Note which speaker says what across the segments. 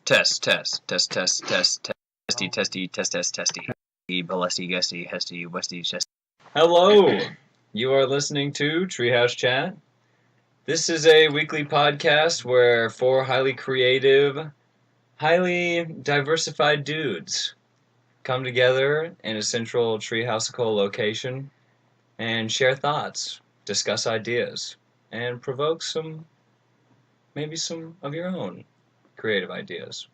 Speaker 1: Testy. Balesty, Gusty, Hesty, Westy, Chesty.
Speaker 2: Hello! You are listening to Treehouse Chat. This is a weekly podcast where four highly creative, highly diversified dudes come together in a central treehouseical location and share thoughts, discuss ideas, and provoke maybe some of your own creative ideas.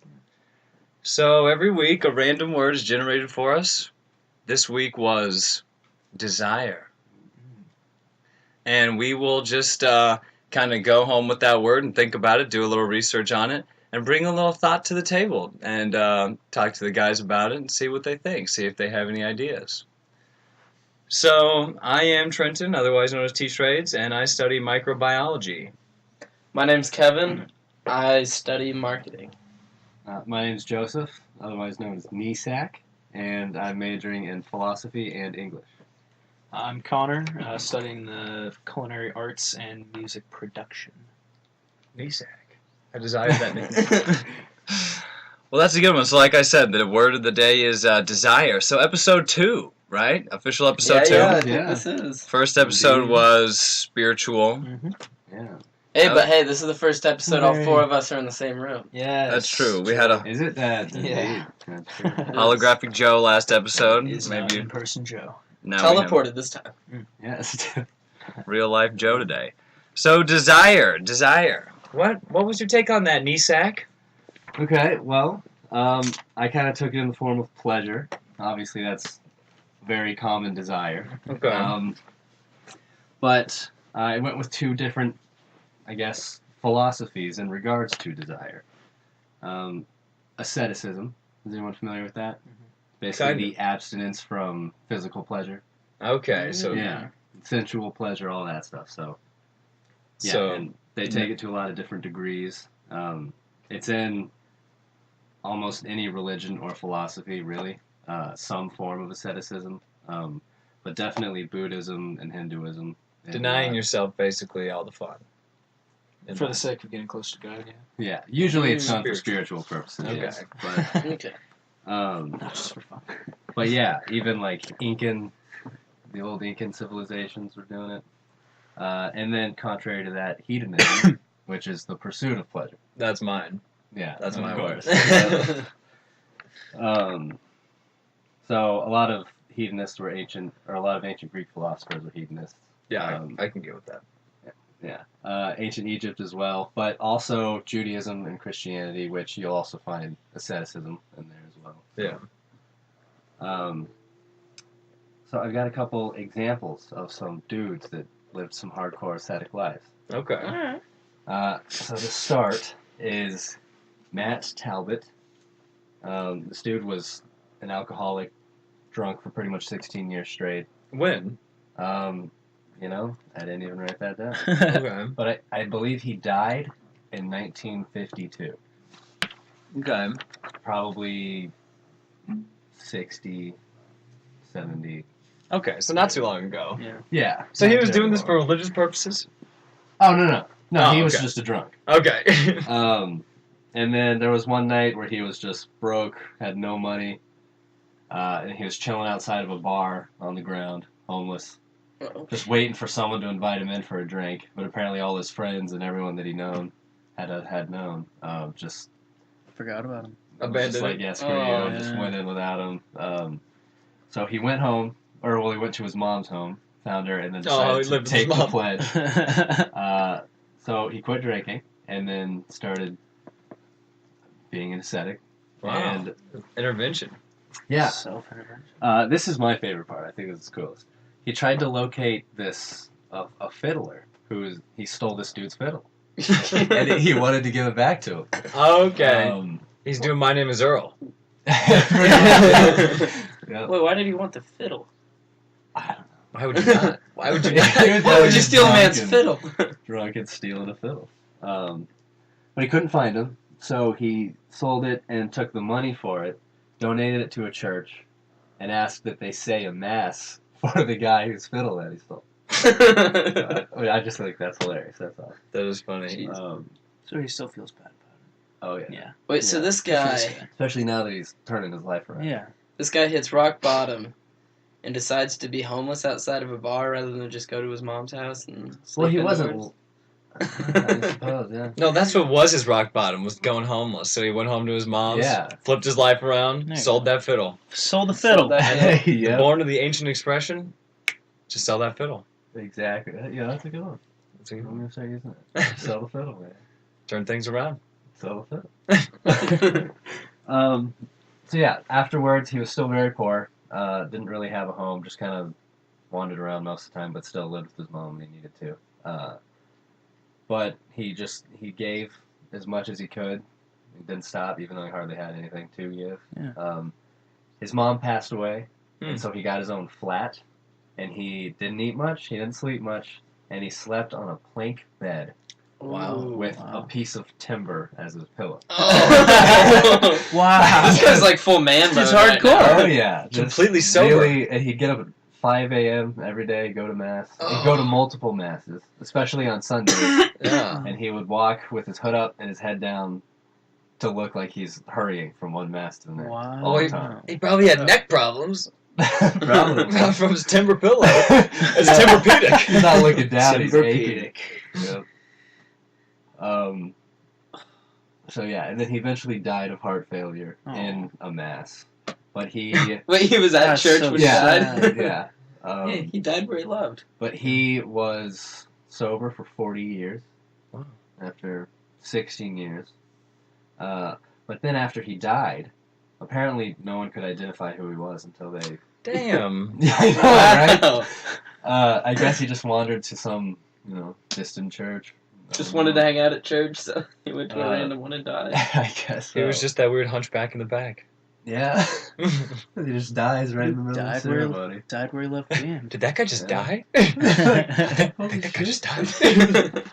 Speaker 2: So every week a random word is generated for us. This week was desire. And we will just kind of go home with that word and think about it, do a little research on it, and bring a little thought to the table and talk to the guys about it and see what they think, see if they have any ideas. So I am Trenton, otherwise known as T-Trades, and I study microbiology.
Speaker 3: My name's Kevin. I study marketing.
Speaker 4: My name's Joseph, otherwise known as NESAC, and I'm majoring in philosophy and English.
Speaker 5: I'm Connor, studying the culinary arts and music production.
Speaker 2: NESAC. I desired that name.
Speaker 1: Well, that's a good one. So like I said, the word of the day is desire. So episode 2, right? Official episode 2?
Speaker 3: I think this is.
Speaker 1: First episode was spiritual.
Speaker 5: Mm-hmm.
Speaker 4: Yeah.
Speaker 3: Hey, this is the first episode all four of us are in the same room.
Speaker 5: Yeah,
Speaker 1: That's true. We had a
Speaker 4: Is it that?
Speaker 5: Yeah.
Speaker 4: That's true.
Speaker 1: holographic Joe last episode.
Speaker 5: Is
Speaker 1: Maybe
Speaker 5: in-person Joe.
Speaker 1: now we have
Speaker 3: Teleported this time.
Speaker 4: Yes.
Speaker 1: real life Joe today. So desire.
Speaker 2: What was your take on that, NESAC?
Speaker 4: Okay, well, I kind of took it in the form of pleasure. Obviously, that's very common desire.
Speaker 2: Okay.
Speaker 4: But I went with two different, I guess, philosophies in regards to desire. Asceticism. Is anyone familiar with that? Basically,
Speaker 2: Kind
Speaker 4: the abstinence from physical pleasure.
Speaker 2: Okay, so
Speaker 4: Yeah. Sensual pleasure, all that stuff. So, yeah,
Speaker 2: So-
Speaker 4: and they take it to a lot of different degrees. It's in almost any religion or philosophy, really, some form of asceticism, but definitely Buddhism and Hinduism. And,
Speaker 2: denying yourself basically all the fun.
Speaker 5: For the sake of getting close to God, yeah.
Speaker 4: Yeah, usually it's done for
Speaker 2: Spiritual.
Speaker 4: spiritual purposes.
Speaker 2: Okay.
Speaker 4: Yes, but,
Speaker 3: Okay.
Speaker 5: Not just for fun.
Speaker 4: but yeah, even like the old Incan civilizations were doing it. And then contrary to that, hedonism, which is the pursuit of pleasure.
Speaker 2: That's mine.
Speaker 4: Yeah,
Speaker 2: That's
Speaker 4: of
Speaker 2: my
Speaker 4: course.
Speaker 2: word.
Speaker 4: So a lot of hedonists were ancient Greek philosophers were hedonists.
Speaker 2: Yeah, I can get with that.
Speaker 4: Yeah, ancient Egypt as well, but also Judaism and Christianity, which you'll also find asceticism in there as well.
Speaker 2: Yeah.
Speaker 4: So I've got a couple examples of some dudes that lived some hardcore ascetic lives.
Speaker 2: Okay.
Speaker 3: Alright.
Speaker 4: So to start is Matt Talbot. This dude was an alcoholic, drunk for pretty much 16 years straight.
Speaker 2: When?
Speaker 4: I didn't even write that down.
Speaker 2: Okay.
Speaker 4: But I believe he died in 1952.
Speaker 2: Okay.
Speaker 4: Probably 60, 70.
Speaker 2: Okay, so not too long ago.
Speaker 5: Yeah.
Speaker 4: Yeah.
Speaker 2: So he
Speaker 4: not
Speaker 2: was
Speaker 4: very
Speaker 2: doing this for
Speaker 4: long.
Speaker 2: religious purposes?
Speaker 4: Oh, no. No,
Speaker 2: Oh,
Speaker 4: he was
Speaker 2: okay.
Speaker 4: just a drunk.
Speaker 2: Okay.
Speaker 4: And then there was one night where he was just broke, had no money, and he was chilling outside of a bar on the ground, homeless,
Speaker 3: Uh-oh.
Speaker 4: just waiting for someone to invite him in for a drink. But apparently all his friends and everyone that he known had known just
Speaker 3: Forgot about him.
Speaker 4: was
Speaker 2: Abandoned
Speaker 4: just like,
Speaker 2: it.
Speaker 4: yeah, screw
Speaker 3: Oh,
Speaker 4: you, just
Speaker 5: yeah.
Speaker 4: went in without him. So he went home, he went to his mom's home, found her, and then
Speaker 2: Oh, he
Speaker 4: decided to
Speaker 2: lived with
Speaker 4: take
Speaker 2: his
Speaker 4: the
Speaker 2: mom.
Speaker 4: pledge. So he quit drinking and then started being an ascetic.
Speaker 2: Wow.
Speaker 4: And
Speaker 2: Intervention.
Speaker 4: yeah,
Speaker 5: Self-intervention.
Speaker 4: this is my favorite part. I think this is coolest. He tried to locate a fiddler he stole this dude's fiddle, and he wanted to give it back to him.
Speaker 2: Okay. He's doing My Name is Earl.
Speaker 4: Yeah.
Speaker 3: Wait, why did he want the fiddle?
Speaker 2: Why would you not? Why would you not?
Speaker 3: Why would you steal a man's
Speaker 4: Drunk
Speaker 3: fiddle?
Speaker 4: Drunk and stealing a fiddle. But he couldn't find him, so he sold it and took the money for it, donated it to a church, and asked that they say a mass for the guy whose fiddle that he stole. I just think that's hilarious. That's all.
Speaker 2: That is funny.
Speaker 3: Jeez.
Speaker 5: So he still feels bad about
Speaker 4: Oh yeah.
Speaker 5: Yeah.
Speaker 3: Wait, so
Speaker 4: Yeah.
Speaker 3: this
Speaker 5: Good for this
Speaker 3: guy,
Speaker 4: Especially now that he's turning his life around.
Speaker 5: Yeah.
Speaker 3: this guy hits rock bottom and decides to be homeless outside of a bar rather than just go to his mom's house and sleep
Speaker 4: Well, he
Speaker 3: indoors.
Speaker 4: wasn't. I suppose, yeah.
Speaker 2: No, that's what was his rock bottom, was going homeless. So he went home to his mom's,
Speaker 4: Yeah.
Speaker 2: flipped his life around,
Speaker 5: There you
Speaker 2: sold
Speaker 5: go.
Speaker 2: that fiddle.
Speaker 5: Sold the fiddle.
Speaker 3: Sold that
Speaker 4: Yeah.
Speaker 2: Born to the ancient expression, just sell that fiddle.
Speaker 4: Exactly. Yeah, that's a good one.
Speaker 2: That's a
Speaker 4: I'm
Speaker 2: good one.
Speaker 4: gonna start using it. Sell the fiddle, man.
Speaker 2: Turn things around.
Speaker 4: Sell the fiddle. So yeah, afterwards he was still very poor. Didn't really have a home. Just kind of wandered around most of the time, but still lived with his mom when he needed to. But he gave as much as he could. He didn't stop, even though he hardly had anything to give.
Speaker 5: Yeah.
Speaker 4: His mom passed away,
Speaker 2: Hmm.
Speaker 4: and so he got his own flat. And he didn't eat much. He didn't sleep much, and he slept on a plank bed
Speaker 3: Wow.
Speaker 4: with
Speaker 5: wow.
Speaker 4: a piece of timber as his pillow.
Speaker 3: Oh.
Speaker 5: Wow.
Speaker 3: This guy's like full man
Speaker 5: This is
Speaker 3: mode right
Speaker 5: hardcore.
Speaker 3: now.
Speaker 4: Oh yeah, just
Speaker 2: Completely sober.
Speaker 4: Really, and he'd get up at 5 a.m. every day, go to mass. He'd go to multiple masses, especially on Sundays.
Speaker 2: Yeah.
Speaker 4: And he would walk with his hood up and his head down to look like he's hurrying from one mass to the next.
Speaker 5: Wow.
Speaker 4: All the time.
Speaker 2: He probably had neck problems
Speaker 4: Probably.
Speaker 2: from his timber pillow. It's Timberpedic.
Speaker 4: He's not looking down. He's aching.
Speaker 5: Timberpedic.
Speaker 4: Yep. So yeah, and then he eventually died of heart failure
Speaker 5: Oh.
Speaker 4: in a mass. But he,
Speaker 3: Wait, he was at
Speaker 5: That's
Speaker 3: church
Speaker 5: so
Speaker 3: when he
Speaker 4: yeah,
Speaker 3: died?
Speaker 4: yeah.
Speaker 3: Hey, he died where he loved.
Speaker 4: But he was sober for 40 years.
Speaker 2: Wow.
Speaker 4: After 16 years. But then after he died, apparently no one could identify who he was until they...
Speaker 2: Damn.
Speaker 4: I know, right?
Speaker 3: Wow.
Speaker 4: I guess he just wandered to some, distant church.
Speaker 3: Just wanted to hang out at church, so he went to a random one and died.
Speaker 4: I guess so.
Speaker 2: He was just that weird hunchback in the back.
Speaker 4: Yeah. He just dies right in the middle of the
Speaker 5: Died where-
Speaker 4: ceremony.
Speaker 5: Died where he loved being.
Speaker 2: Did that guy just
Speaker 4: Yeah.
Speaker 2: die? I think that guy just died.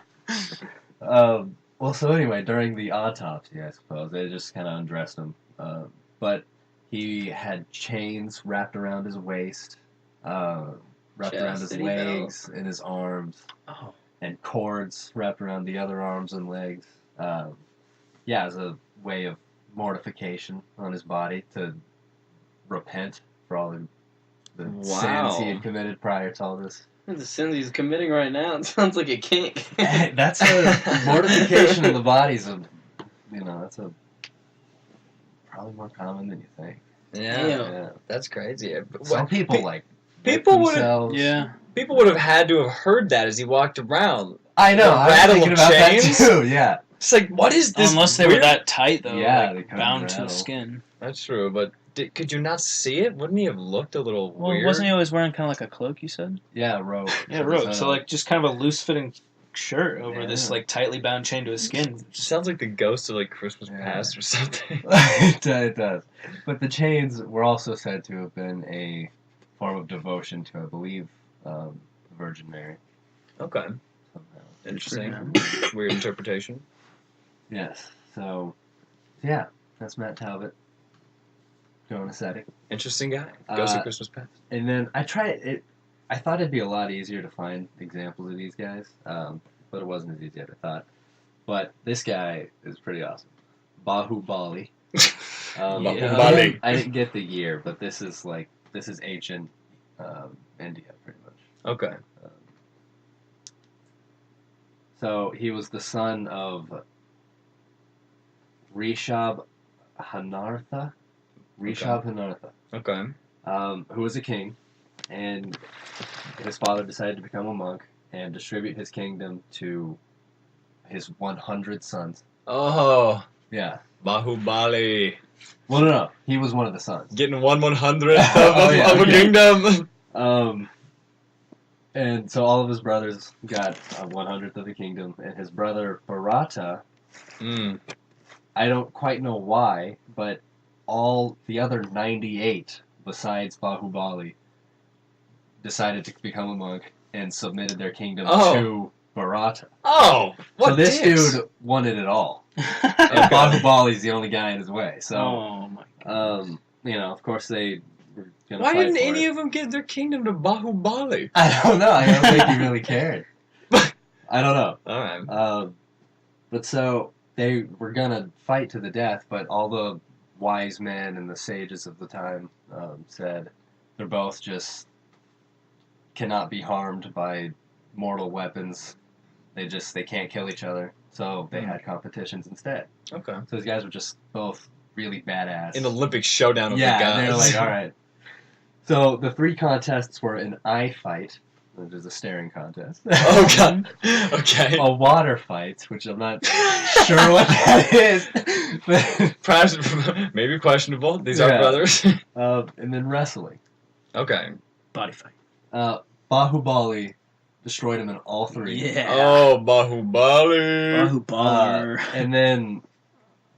Speaker 4: Well, so anyway, during the autopsy, I suppose, they just kind of undressed him. But he had chains wrapped around his waist, wrapped around his
Speaker 3: Chastity
Speaker 4: legs and his arms,
Speaker 3: Oh.
Speaker 4: and cords wrapped around the other arms and legs. As a way of mortification on his body to repent for all the
Speaker 2: Wow.
Speaker 4: sins he had committed prior to all this.
Speaker 3: The sins he's committing right now, it sounds like a kink.
Speaker 4: That's a mortification of the body's that's probably more common than you think.
Speaker 2: Yeah,
Speaker 3: Damn.
Speaker 2: that's crazy.
Speaker 4: Some people like
Speaker 2: people
Speaker 4: whip
Speaker 2: would've-
Speaker 4: themselves.
Speaker 5: Yeah.
Speaker 2: People would have had to have heard that as he walked around.
Speaker 4: I know.
Speaker 2: The
Speaker 4: I was
Speaker 2: rattle
Speaker 4: thinking
Speaker 2: of
Speaker 4: about
Speaker 2: chains?
Speaker 4: that too. Yeah,
Speaker 2: It's like, what is this?
Speaker 5: Unless they were
Speaker 2: weird-
Speaker 5: that tight, though.
Speaker 4: Yeah,
Speaker 5: like,
Speaker 4: they couldn't
Speaker 5: bound to the
Speaker 4: rattle.
Speaker 5: skin.
Speaker 2: That's true, but could you not see it? Wouldn't he have looked a little
Speaker 5: Well,
Speaker 2: weird?
Speaker 5: wasn't he always wearing kind of like a cloak, you said?
Speaker 4: yeah, rope.
Speaker 5: Yeah, rope. So, like, just kind of a loose-fitting shirt over this,
Speaker 4: Yeah.
Speaker 5: like, tightly bound chain to his skin.
Speaker 2: Sounds like the ghost of like Christmas
Speaker 4: Yeah.
Speaker 2: past or something.
Speaker 4: it does. But the chains were also said to have been a form of devotion to, I believe, the Virgin Mary.
Speaker 2: Okay,
Speaker 4: Somehow.
Speaker 2: interesting. Weird interpretation.
Speaker 4: Yes. So, yeah, that's Matt Talbot. Going ascetic.
Speaker 2: Interesting guy. Ghost of
Speaker 4: Uh,
Speaker 2: Christmas past.
Speaker 4: And then I tried it. I thought it'd be a lot easier to find examples of these guys, but it wasn't as easy as I thought. But this guy is pretty awesome. Bahubali.
Speaker 2: Bahubali.
Speaker 4: I didn't get the year, but this is ancient India, pretty much.
Speaker 2: Okay.
Speaker 4: So he was the son of Rishab Hanartha.
Speaker 2: Okay.
Speaker 4: Who was a king, and his father decided to become a monk and distribute his kingdom to his 100 sons.
Speaker 2: Oh,
Speaker 4: Yeah.
Speaker 2: Bahubali.
Speaker 4: Well, no, he was one of the sons.
Speaker 2: Getting 1/100th
Speaker 4: Oh, yeah.
Speaker 2: of a kingdom.
Speaker 4: And so all of his brothers got a 100th of the kingdom, and his brother Bharata,
Speaker 2: Mm.
Speaker 4: I don't quite know why, but all the other 98 besides Bahubali decided to become a monk and submitted their kingdom
Speaker 2: Oh.
Speaker 4: to Bharata.
Speaker 2: Oh, what
Speaker 4: So this
Speaker 2: dicks.
Speaker 4: dude wanted it all. And Bahubali's the only guy in his way. So,
Speaker 5: oh, my God.
Speaker 4: of course they were gonna
Speaker 2: Why
Speaker 4: fight
Speaker 2: didn't
Speaker 4: for
Speaker 2: any
Speaker 4: it.
Speaker 2: of them give their kingdom to Bahubali?
Speaker 4: I don't know. I don't think he really cared. I don't know.
Speaker 2: All right.
Speaker 4: But so they were gonna fight to the death, but all the wise men and the sages of the time said they're both just cannot be harmed by mortal weapons. They can't kill each other, so they had competitions instead.
Speaker 1: Okay.
Speaker 4: So these guys were just both really badass.
Speaker 1: An Olympic showdown of the
Speaker 4: Yeah,
Speaker 1: gods.
Speaker 4: they're like, all right. So the 3 contests were an eye fight, which is a staring contest.
Speaker 1: Oh god. Okay.
Speaker 4: A water fight, which I'm not sure what that is.
Speaker 1: Perhaps maybe questionable. These are
Speaker 4: Yeah.
Speaker 1: brothers.
Speaker 4: And then wrestling.
Speaker 1: Okay.
Speaker 5: Body fight.
Speaker 4: Bahubali destroyed him in all 3.
Speaker 5: Yeah.
Speaker 1: Oh, Bahubali.
Speaker 5: Baller.
Speaker 4: And then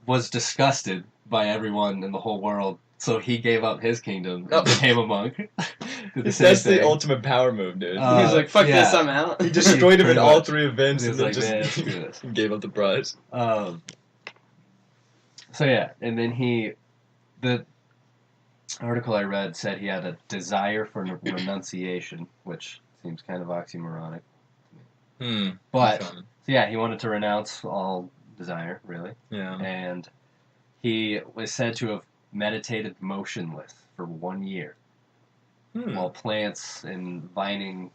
Speaker 4: was disgusted by everyone in the whole world, so he gave up his kingdom and became a monk. Did the same
Speaker 1: That's the
Speaker 4: thing.
Speaker 1: ultimate power move, dude.
Speaker 3: He was like, "Fuck
Speaker 4: yeah.
Speaker 3: this, I'm out."
Speaker 1: He destroyed him in
Speaker 4: Pretty
Speaker 1: all
Speaker 4: much.
Speaker 1: 3 events
Speaker 4: He
Speaker 1: and
Speaker 4: was
Speaker 1: then
Speaker 4: like, "Man,
Speaker 1: just
Speaker 4: let's do this."
Speaker 1: gave up the prize.
Speaker 4: So yeah, and then the article I read said he had a desire for renunciation, which seems kind of oxymoronic. But,
Speaker 1: Okay.
Speaker 4: so yeah, he wanted to renounce all desire, really.
Speaker 1: Yeah.
Speaker 4: And he was said to have meditated motionless for 1 year while plants and vining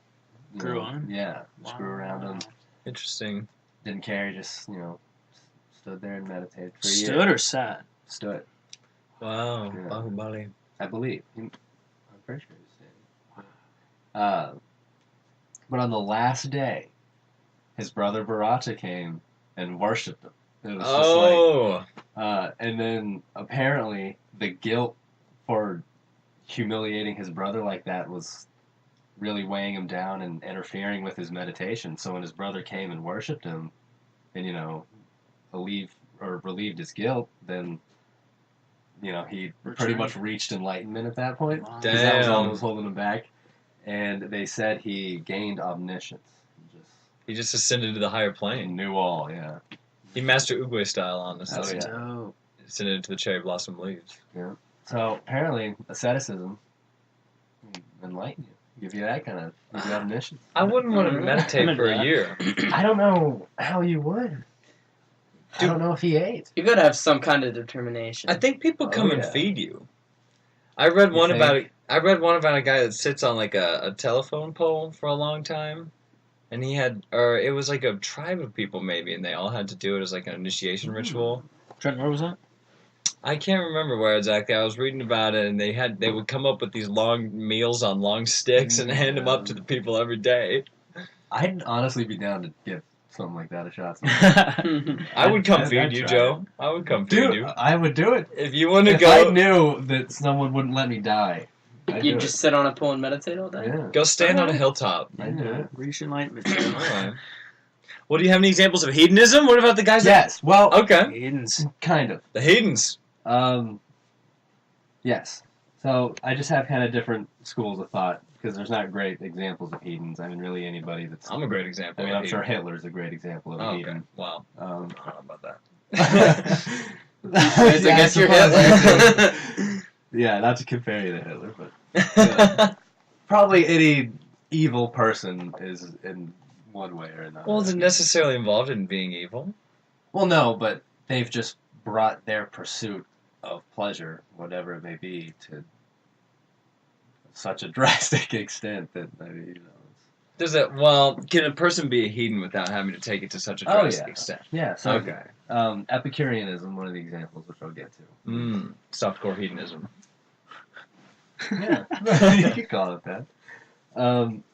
Speaker 5: Grew on him?
Speaker 4: Yeah, just grew around him.
Speaker 1: Interesting.
Speaker 4: Didn't care, just, stood there and meditated for a year.
Speaker 5: Stood or sat?
Speaker 4: Stood,
Speaker 1: Wow.
Speaker 4: Yeah.
Speaker 1: Bahubali.
Speaker 4: I believe. I'm pretty sure he was standing. But on the last day, his brother Bharata came and worshipped him. It was just like, and then apparently the guilt for humiliating his brother like that was really weighing him down and interfering with his meditation. So when his brother came and worshipped him, and relieved his guilt, then he pretty much reached enlightenment at that point.
Speaker 5: Wow.
Speaker 4: Because that was all that
Speaker 1: Damn.
Speaker 4: was holding him back. And they said he gained omniscience.
Speaker 1: He just ascended to the higher
Speaker 4: He
Speaker 1: plane.
Speaker 4: knew all, yeah.
Speaker 1: He mastered Uguay style, honestly.
Speaker 4: Oh, yeah.
Speaker 5: Dope.
Speaker 1: Ascended into the cherry blossom leaves.
Speaker 4: So apparently, asceticism enlighten you, give you that kind of omniscience.
Speaker 1: I wouldn't want to meditate for a year.
Speaker 4: I don't know how you would. I don't know if he ate.
Speaker 3: You gotta have some kind of determination.
Speaker 1: I think people
Speaker 4: Oh,
Speaker 1: come and
Speaker 4: yeah.
Speaker 1: feed you. I read one
Speaker 4: think?
Speaker 1: about a guy that sits on like a telephone pole for a long time, and it was like a tribe of people maybe, and they all had to do it as like an initiation ritual.
Speaker 5: Trenton, where was that?
Speaker 1: I can't remember where exactly. I was reading about it, and they would come up with these long meals on long sticks and hand them up to the people every day.
Speaker 4: I'd honestly be down to give something like that a shot.
Speaker 1: I would come
Speaker 4: I'd
Speaker 1: feed you,
Speaker 4: try
Speaker 1: Joe. I would come feed
Speaker 4: Dude,
Speaker 1: you.
Speaker 4: I would do it.
Speaker 1: If you want to
Speaker 4: If I
Speaker 1: go,
Speaker 4: knew that someone wouldn't let me die, I'd
Speaker 3: You
Speaker 4: do
Speaker 3: just sit on a pole and meditate all
Speaker 4: it.
Speaker 3: day?
Speaker 4: Yeah.
Speaker 1: go stand on a hilltop.
Speaker 4: I'd do it.
Speaker 5: Reach enlightenment.
Speaker 1: Alright. Well, do you have any examples of hedonism? What about the guys
Speaker 4: Yes, well,
Speaker 1: Okay.
Speaker 5: Aiden's.
Speaker 4: kind of.
Speaker 1: The hedons.
Speaker 4: Yes. So I just have kind of different schools of thought because there's not great examples of hedons. I mean, really anybody that's.
Speaker 1: I'm a great example.
Speaker 4: I mean,
Speaker 1: of
Speaker 4: I'm sure
Speaker 1: hedon.
Speaker 4: Hitler's a great example of a
Speaker 1: Oh, okay.
Speaker 4: hedon.
Speaker 1: Wow. I don't know about that.
Speaker 3: I guess you're
Speaker 4: Hitler.
Speaker 3: Hitler.
Speaker 4: Yeah, not to compare you to Hitler, but probably any evil person is in one way or another.
Speaker 1: Well, is it necessarily involved in being evil?
Speaker 4: Well, no, but they've just brought their pursuit of pleasure, whatever it may be, to such a drastic extent that
Speaker 1: Can a person be a hedon without having to take it to such a
Speaker 4: Oh,
Speaker 1: drastic
Speaker 4: yeah.
Speaker 1: extent?
Speaker 4: Yeah. So
Speaker 1: Okay.
Speaker 4: Epicureanism, one of the examples, which I'll get to.
Speaker 1: Softcore hedonism.
Speaker 4: Yeah, you could call it that.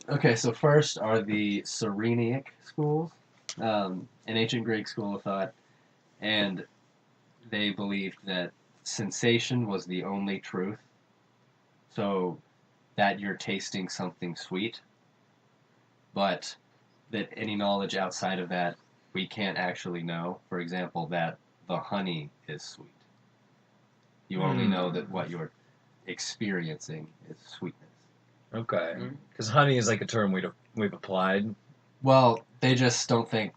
Speaker 4: Okay, so first are the Cyrenaic schools, an ancient Greek school of thought, and they believed that sensation was the only truth, so that you're tasting something sweet, but that any knowledge outside of that we can't actually know. For example, that the honey is sweet. You only know that what you're experiencing is sweetness.
Speaker 1: Okay. Because honey is like a term we've applied.
Speaker 4: Well, they just don't think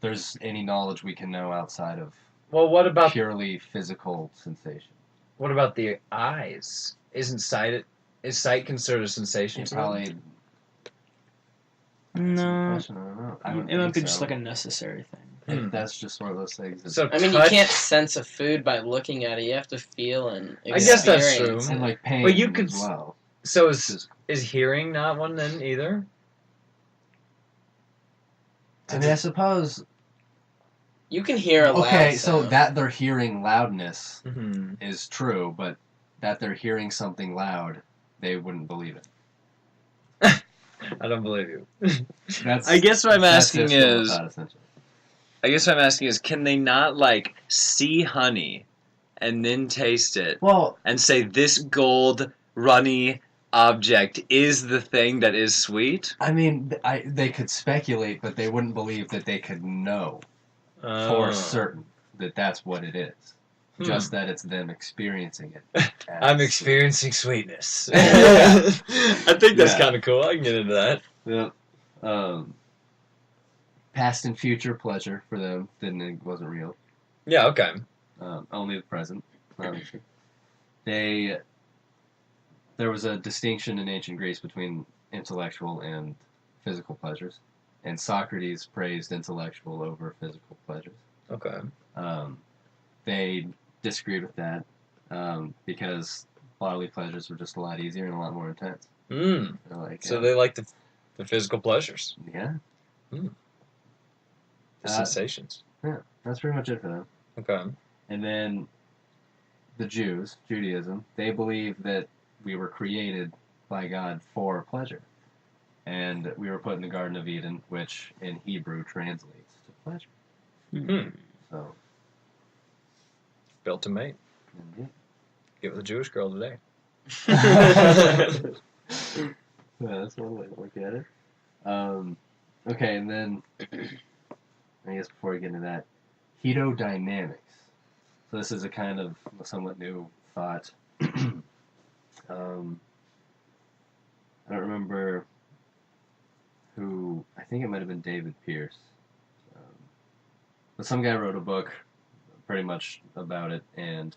Speaker 4: there's any knowledge we can know outside of
Speaker 1: Well, what about
Speaker 4: purely physical sensation.
Speaker 1: what about the eyes? Is sight considered a sensation?
Speaker 4: It's
Speaker 1: to them?
Speaker 4: probably
Speaker 5: No.
Speaker 4: I don't know. I
Speaker 5: It
Speaker 4: wouldn't
Speaker 5: might
Speaker 4: think
Speaker 5: be just
Speaker 4: so.
Speaker 5: like a necessary thing.
Speaker 4: That's just one of those things.
Speaker 1: So
Speaker 3: I mean, you
Speaker 1: touch-
Speaker 3: can't sense a food by looking at it. You have to feel and
Speaker 1: I guess that's
Speaker 3: experience
Speaker 1: true.
Speaker 4: and
Speaker 3: it.
Speaker 4: like pain
Speaker 1: But you could
Speaker 4: as well.
Speaker 1: So is hearing not one then either?
Speaker 4: I mean, I suppose.
Speaker 3: You can hear a loud
Speaker 4: Okay, so
Speaker 3: sound.
Speaker 4: that they're hearing loudness
Speaker 1: Mm-hmm.
Speaker 4: is true, but that they're hearing something loud, they wouldn't believe it.
Speaker 1: I don't believe you.
Speaker 4: That's.
Speaker 1: I guess what I'm
Speaker 4: that's
Speaker 1: asking
Speaker 4: their school of
Speaker 1: is,
Speaker 4: thought, essentially.
Speaker 1: I guess what I'm asking is, can they not like see honey and then taste it
Speaker 4: Well,
Speaker 1: and say this gold runny object is the thing that is sweet?
Speaker 4: I mean, they could speculate, but they wouldn't believe that they could know for certain that that's what it is. Just that it's them experiencing it.
Speaker 1: I'm
Speaker 4: as
Speaker 1: experiencing sweetness.
Speaker 4: Yeah.
Speaker 1: I think that's
Speaker 4: Yeah.
Speaker 1: kind of cool. I can get into that.
Speaker 4: Yep. Past and future pleasure for them wasn't real.
Speaker 1: Yeah. Okay.
Speaker 4: Only the present, obviously. There was a distinction in ancient Greece between intellectual and physical pleasures, and Socrates praised intellectual over physical pleasures.
Speaker 1: Okay.
Speaker 4: They disagreed with that because bodily pleasures were just a lot easier and a lot more intense.
Speaker 1: Mm.
Speaker 4: They're like,
Speaker 1: So they like the physical pleasures,
Speaker 4: yeah,
Speaker 1: the
Speaker 4: Uh,
Speaker 1: sensations.
Speaker 4: that's pretty much it for them.
Speaker 1: Okay.
Speaker 4: And then the Judaism, they believe that we were created by God for pleasure. And we were put in the Garden of Eden, which in Hebrew translates to pleasure.
Speaker 1: Hmm.
Speaker 4: So,
Speaker 1: Built to mate.
Speaker 4: indeed.
Speaker 1: Get with a Jewish girl today.
Speaker 4: Yeah, that's one way to look at it. Okay, and then I guess before we get into that, hedodynamics. So this is a kind of somewhat new thought. I don't remember who. I think it might have been David Pierce, but some guy wrote a book, pretty much about it, and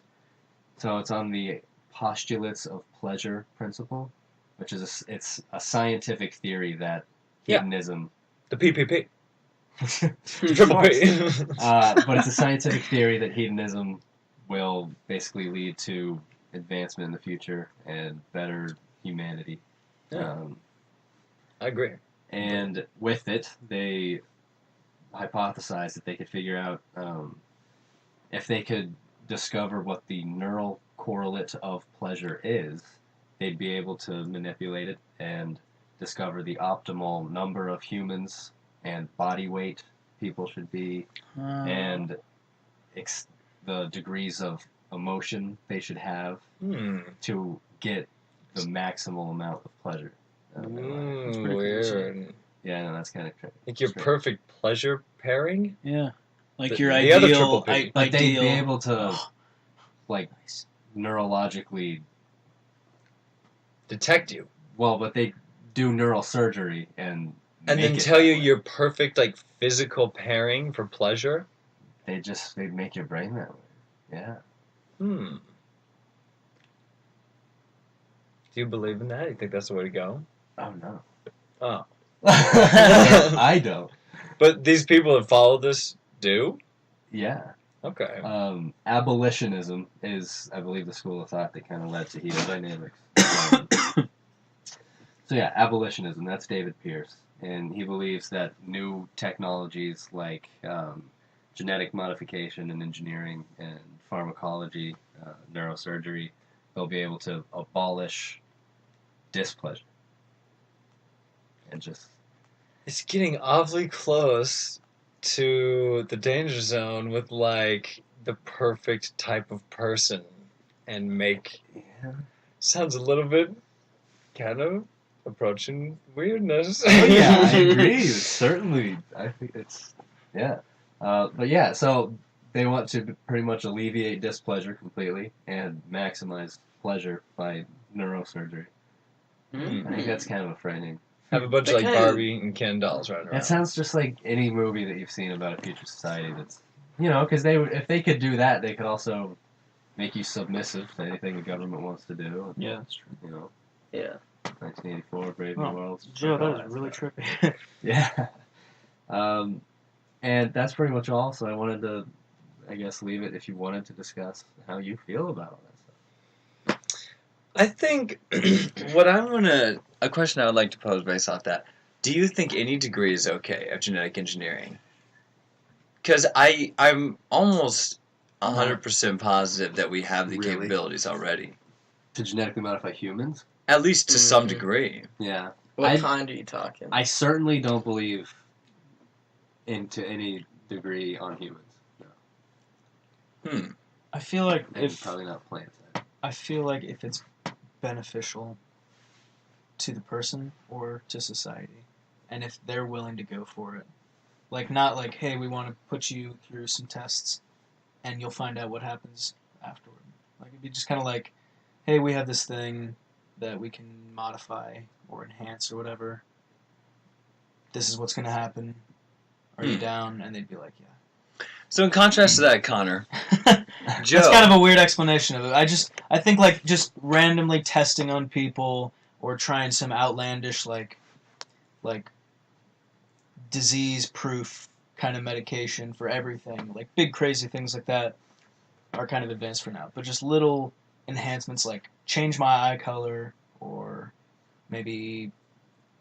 Speaker 4: so it's on the postulates of pleasure principle, which is it's a scientific theory that
Speaker 1: Yeah.
Speaker 4: hedonism.
Speaker 1: The PPP.
Speaker 4: Of
Speaker 1: Triple
Speaker 4: course.
Speaker 1: P.
Speaker 4: But it's a scientific theory that hedonism will basically lead to advancement in the future and better humanity.
Speaker 1: Yeah. I agree.
Speaker 4: And with it, they hypothesized that they could figure out if they could discover what the neural correlate of pleasure is, they'd be able to manipulate it and discover the optimal number of humans and body weight people should be, and the degrees of emotion they should have to get the maximal amount of pleasure.
Speaker 5: That's pretty cool shit.
Speaker 1: Weird.
Speaker 4: Yeah, no, that's kind of crazy.
Speaker 1: Like your perfect pleasure pairing?
Speaker 5: Yeah. Like
Speaker 1: The-
Speaker 5: your
Speaker 1: the other
Speaker 5: ideal,
Speaker 1: triple P.
Speaker 4: But they'd
Speaker 5: ideal.
Speaker 4: be able to, like, neurologically.
Speaker 1: Detect you.
Speaker 4: Well, but they do neural surgery and
Speaker 1: And
Speaker 4: make
Speaker 1: then
Speaker 4: it
Speaker 1: tell
Speaker 4: that
Speaker 1: you
Speaker 4: way.
Speaker 1: your perfect like physical pairing for pleasure?
Speaker 4: They'd make your brain that way. Yeah.
Speaker 1: Hmm. Do you believe in that? You think that's the way to go?
Speaker 4: Oh no.
Speaker 1: Oh.
Speaker 4: I don't.
Speaker 1: But these people that follow this do?
Speaker 4: Yeah.
Speaker 1: Okay.
Speaker 4: Abolitionism is, I believe, the school of thought that kind of led to hedodynamics. So yeah, abolitionism. That's David Pierce, and he believes that new technologies like genetic modification and engineering and pharmacology, neurosurgery, they'll be able to abolish displeasure and just.
Speaker 1: It's getting awfully close to the danger zone with like the perfect type of person and make
Speaker 4: Yeah.
Speaker 1: sounds a little bit kind of approaching weirdness.
Speaker 4: Oh yeah, I agree. Certainly, I think it's yeah. But yeah, so they want to pretty much alleviate displeasure completely and maximize pleasure by neurosurgery. I think that's kind of a frightening.
Speaker 1: Have a bunch
Speaker 3: That
Speaker 1: of like
Speaker 3: kinda-
Speaker 1: Barbie and Ken dolls running around.
Speaker 4: That sounds just like any movie that you've seen about a future society. That's because if they could do that, they could also make you submissive to anything the government wants to do.
Speaker 5: Yeah, that's true.
Speaker 3: Yeah.
Speaker 4: 1984, Brave New
Speaker 5: Oh,
Speaker 4: World.
Speaker 5: Joe,
Speaker 4: all
Speaker 5: that was really
Speaker 4: stuff.
Speaker 5: trippy.
Speaker 4: Yeah. And that's pretty much all. So I wanted to, I guess, leave it if you wanted to discuss how you feel about all that stuff.
Speaker 1: I think a question I would like to pose based off that. Do you think any degree is okay of genetic engineering? Because I'm almost 100% positive that we have the
Speaker 4: Really?
Speaker 1: capabilities already.
Speaker 4: To genetically modify humans?
Speaker 1: At least to some
Speaker 3: Mhm.
Speaker 1: degree.
Speaker 4: Yeah.
Speaker 3: What kind are you talking?
Speaker 4: I certainly don't believe into any degree on humans. No.
Speaker 5: I feel like
Speaker 4: And probably not plants.
Speaker 5: if it's beneficial to the person or to society, and if they're willing to go for it, like not like, hey, we want to put you through some tests, and you'll find out what happens afterward. Like it'd be just kind of like, hey, we have this thing that we can modify or enhance or whatever. This is what's gonna happen. Are you down? And they'd be like, yeah.
Speaker 1: So in contrast to that, Connor, Joe.
Speaker 5: That's kind of a weird explanation of it. I think like just randomly testing on people or trying some outlandish like disease-proof kind of medication for everything, like big crazy things like that, are kind of advanced for now. But just little enhancements like change my eye color or maybe